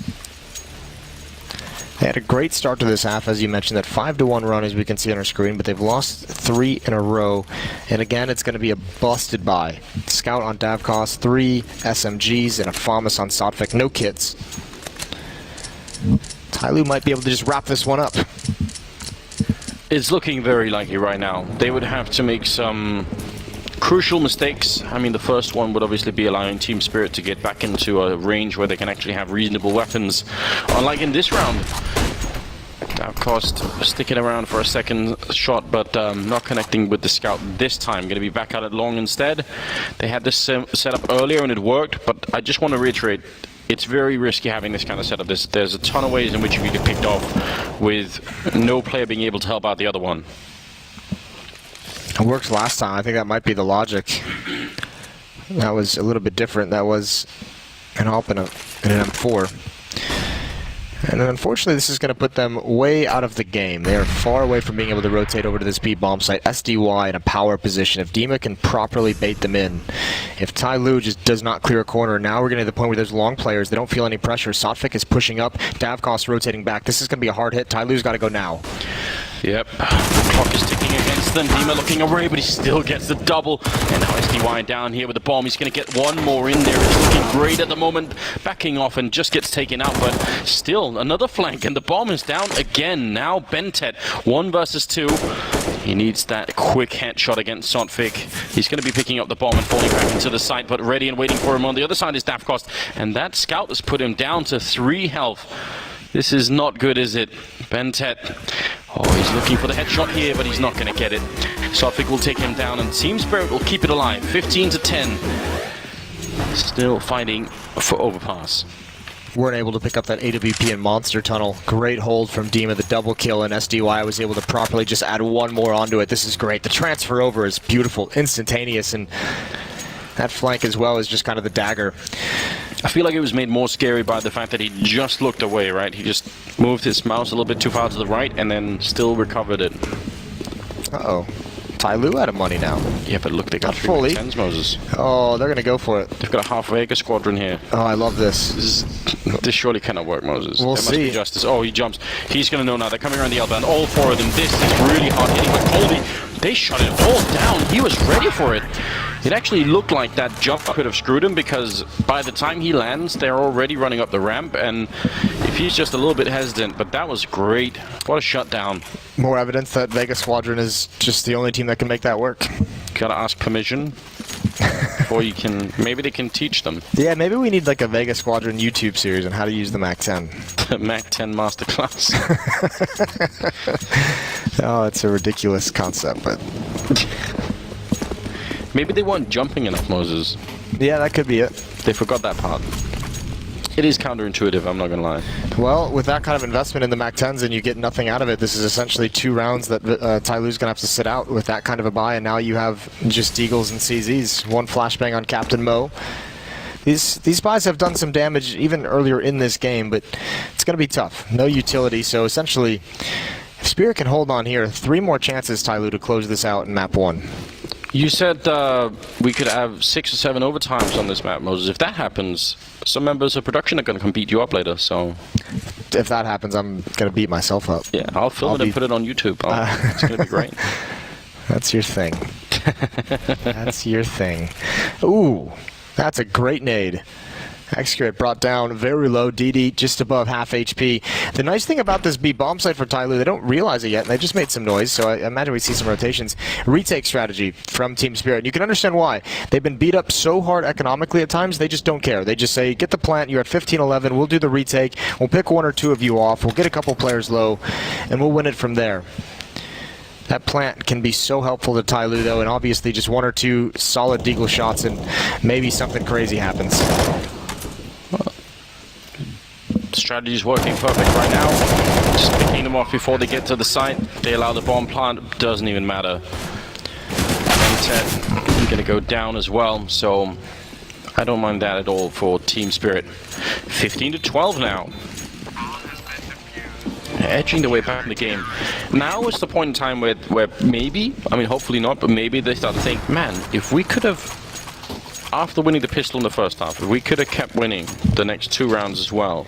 They had a great start to this half, as you mentioned, that 5-1 run, as we can see on our screen, but they've lost 3 in a row. And again, it's going to be a busted buy. Scout on Davkos, 3 SMGs, and a FAMAS on Sotfik. No kits. TyLoo might be able to just wrap this one up. It's looking very likely right now. They would have to make some crucial mistakes. I mean, the first one would obviously be allowing Team Spirit to get back into a range where they can actually have reasonable weapons. Unlike in this round, Davkos sticking around for a second shot, but not connecting with the scout this time. Going to be back at it long instead. They had this set up earlier and it worked, but I just want to reiterate, it's very risky having this kind of setup. There's a ton of ways in which you can get picked off with no player being able to help out the other one. It worked last time. I think that might be the logic. That was a little bit different. That was an AWP and an M4. And unfortunately, this is going to put them way out of the game. They are far away from being able to rotate over to this B bomb site. SDY in a power position. If Dima can properly bait them in. If TyLoo just does not clear a corner, now we're getting to the point where there's long players. They don't feel any pressure. Sotfik is pushing up. Davkos rotating back. This is going to be a hard hit. TyLoo's got to go now. Yep, the clock is ticking against them. Dima looking away, but he still gets the double. And now SDY down here with the bomb. He's going to get one more in there. It's looking great at the moment. Backing off and just gets taken out, but still another flank. And the bomb is down again. Now Bentet, 1 versus 2. He needs that quick headshot against Sotfik. He's going to be picking up the bomb and falling back into the site, but ready and waiting for him on the other side is Davkos. And that scout has put him down to 3 health. This is not good, is it? Bentet. Oh, he's looking for the headshot here, but he's not going to get it. Sotfik will take him down, and Team Spirit will keep it alive. 15-10. Still fighting for overpass. Weren't able to pick up that AWP in Monster Tunnel. Great hold from Dima, the double kill, and SDY was able to properly just add one more onto it. This is great. The transfer over is beautiful, instantaneous, and that flank as well is just kind of the dagger. I feel like it was made more scary by the fact that he just looked away, right? He just moved his mouse a little bit too far to the right and then still recovered it. Uh-oh. TyLoo out of money now. Yeah, but look, they got 3 fully. Tens, Moses. Oh, they're going to go for it. They've got a half Vega squadron here. Oh, I love this. This surely cannot work, Moses. We'll there see. Must be justice. Oh, he jumps. He's going to know now. They're coming around the elbow, and all 4 of them. This is really hard hitting, but Goldie, they shut it all down. He was ready for it. It actually looked like that jump could have screwed him, because by the time he lands, they're already running up the ramp, and if he's just a little bit hesitant, but that was great. What a shutdown. More evidence that Vega Squadron is just the only team that can make that work. Gotta ask permission. Or you can, maybe they can teach them. Yeah, maybe we need like a Vega Squadron YouTube series on how to use the MAC-10. The MAC-10 Masterclass. Oh, it's a ridiculous concept, but... Maybe they weren't jumping enough, Moses. Yeah, that could be it. They forgot that part. It is counterintuitive, I'm not going to lie. Well, with that kind of investment in the MAC-10s and you get nothing out of it, this is essentially 2 rounds that TyLoo's going to have to sit out with that kind of a buy, and now you have just Deagles and CZs. 1 flashbang on Captain Mo. These buys have done some damage even earlier in this game, but it's going to be tough. No utility, so essentially, if Spirit can hold on here, 3 more chances, TyLoo, to close this out in map 1. You said we could have 6 or 7 overtimes on this map, Moses. If that happens, some members of production are going to come beat you up later, so... If that happens, I'm going to beat myself up. Yeah, I'll film it and put it on YouTube. It's going to be great. That's your thing. That's your thing. Ooh, that's a great nade. Excurate brought down very low. DD just above half HP. The nice thing about this B bomb site for TyLoo, they don't realize it yet, and they just made some noise, so I imagine we see some rotations. Retake strategy from Team Spirit. And you can understand why. They've been beat up so hard economically at times, they just don't care. They just say, get the plant, you're at 15-11, we'll do the retake, we'll pick 1 or 2 of you off, we'll get a couple players low, and we'll win it from there. That plant can be so helpful to TyLoo, though, and obviously just 1 or 2 solid deagle shots, and maybe something crazy happens. Strategy's working perfect right now. Just picking them off before they get to the site. They allow the bomb plant. Doesn't even matter. M10 gonna go down as well, so I don't mind that at all for Team Spirit. 15-12 now. Edging the way back in the game. Now is the point in time where maybe, I mean hopefully not, but maybe they start to think, man, if we could have, after winning the pistol in the first half, if we could have kept winning the next 2 rounds as well.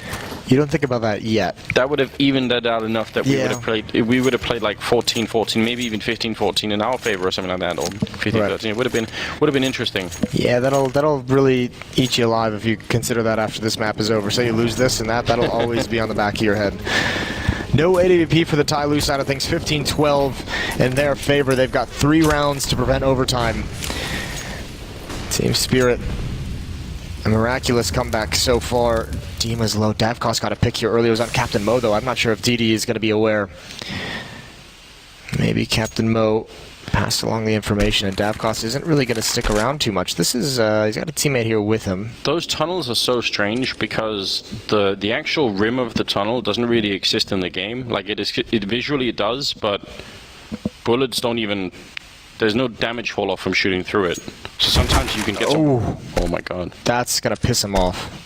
You don't think about that yet. That would have evened that out enough that we would have played like 14-14, maybe even 15-14 in our favor or something like that, or 15-13. Right. It would have been interesting. Yeah, that'll really eat you alive if you consider that after this map is over. Say you lose this and that'll always be on the back of your head. No ADVP for the TyLoo side of things. 15-12 in their favor. They've got 3 rounds to prevent overtime. Team Spirit, a miraculous comeback so far. Dima's low. Davkos got a pick here earlier. It was on Captain Mo, though. I'm not sure if DD is going to be aware. Maybe Captain Mo passed along the information, and Davkos isn't really going to stick around too much. This is, he's got a teammate here with him. Those tunnels are so strange because the actual rim of the tunnel doesn't really exist in the game. Like, it visually it does, but bullets don't even... There's no damage fall off from shooting through it. So sometimes you can get some... Oh my god. That's going to piss him off.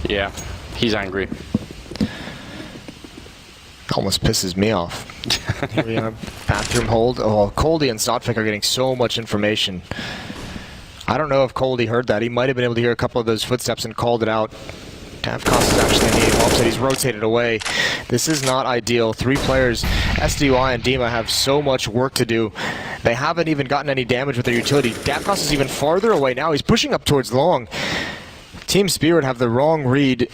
Yeah, he's angry. Almost pisses me off. Here we are, bathroom hold. Oh, Coldy and Zotfik are getting so much information. I don't know if Coldy heard that. He might have been able to hear a couple of those footsteps and called it out. Davkos is actually in the offset. He's rotated away. This is not ideal. 3 players, SDY and Dima, have so much work to do. They haven't even gotten any damage with their utility. Davkos is even farther away now. He's pushing up towards long. Team Spirit have the wrong read,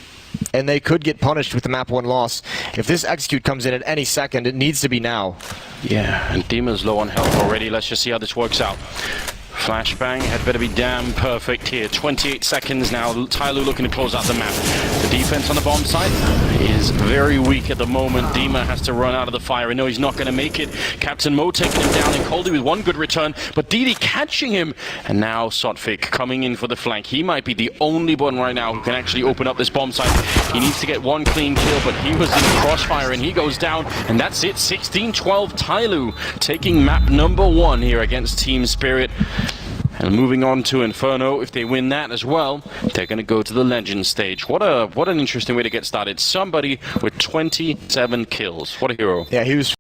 and they could get punished with the map 1 loss. If this execute comes in at any second, it needs to be now. Yeah, and Dima's low on health already. Let's just see how this works out. Flashbang had better be damn perfect here. 28 seconds now. TyLoo looking to close out the map. The defense on the bomb site is very weak at the moment. Dima has to run out of the fire. I know he's not going to make it. Captain Mo taking him down, and Coldy with 1 good return, but DD catching him. And now Zotfik coming in for the flank. He might be the only one right now who can actually open up this bomb site. He needs to get 1 clean kill, but he was in the crossfire and he goes down. And that's it. 16-12 TyLoo taking map number 1 here against Team Spirit. And moving on to Inferno, if they win that as well, they're going to go to the Legends stage. What an interesting way to get started. Somebody with 27 kills. What a hero. Yeah, he was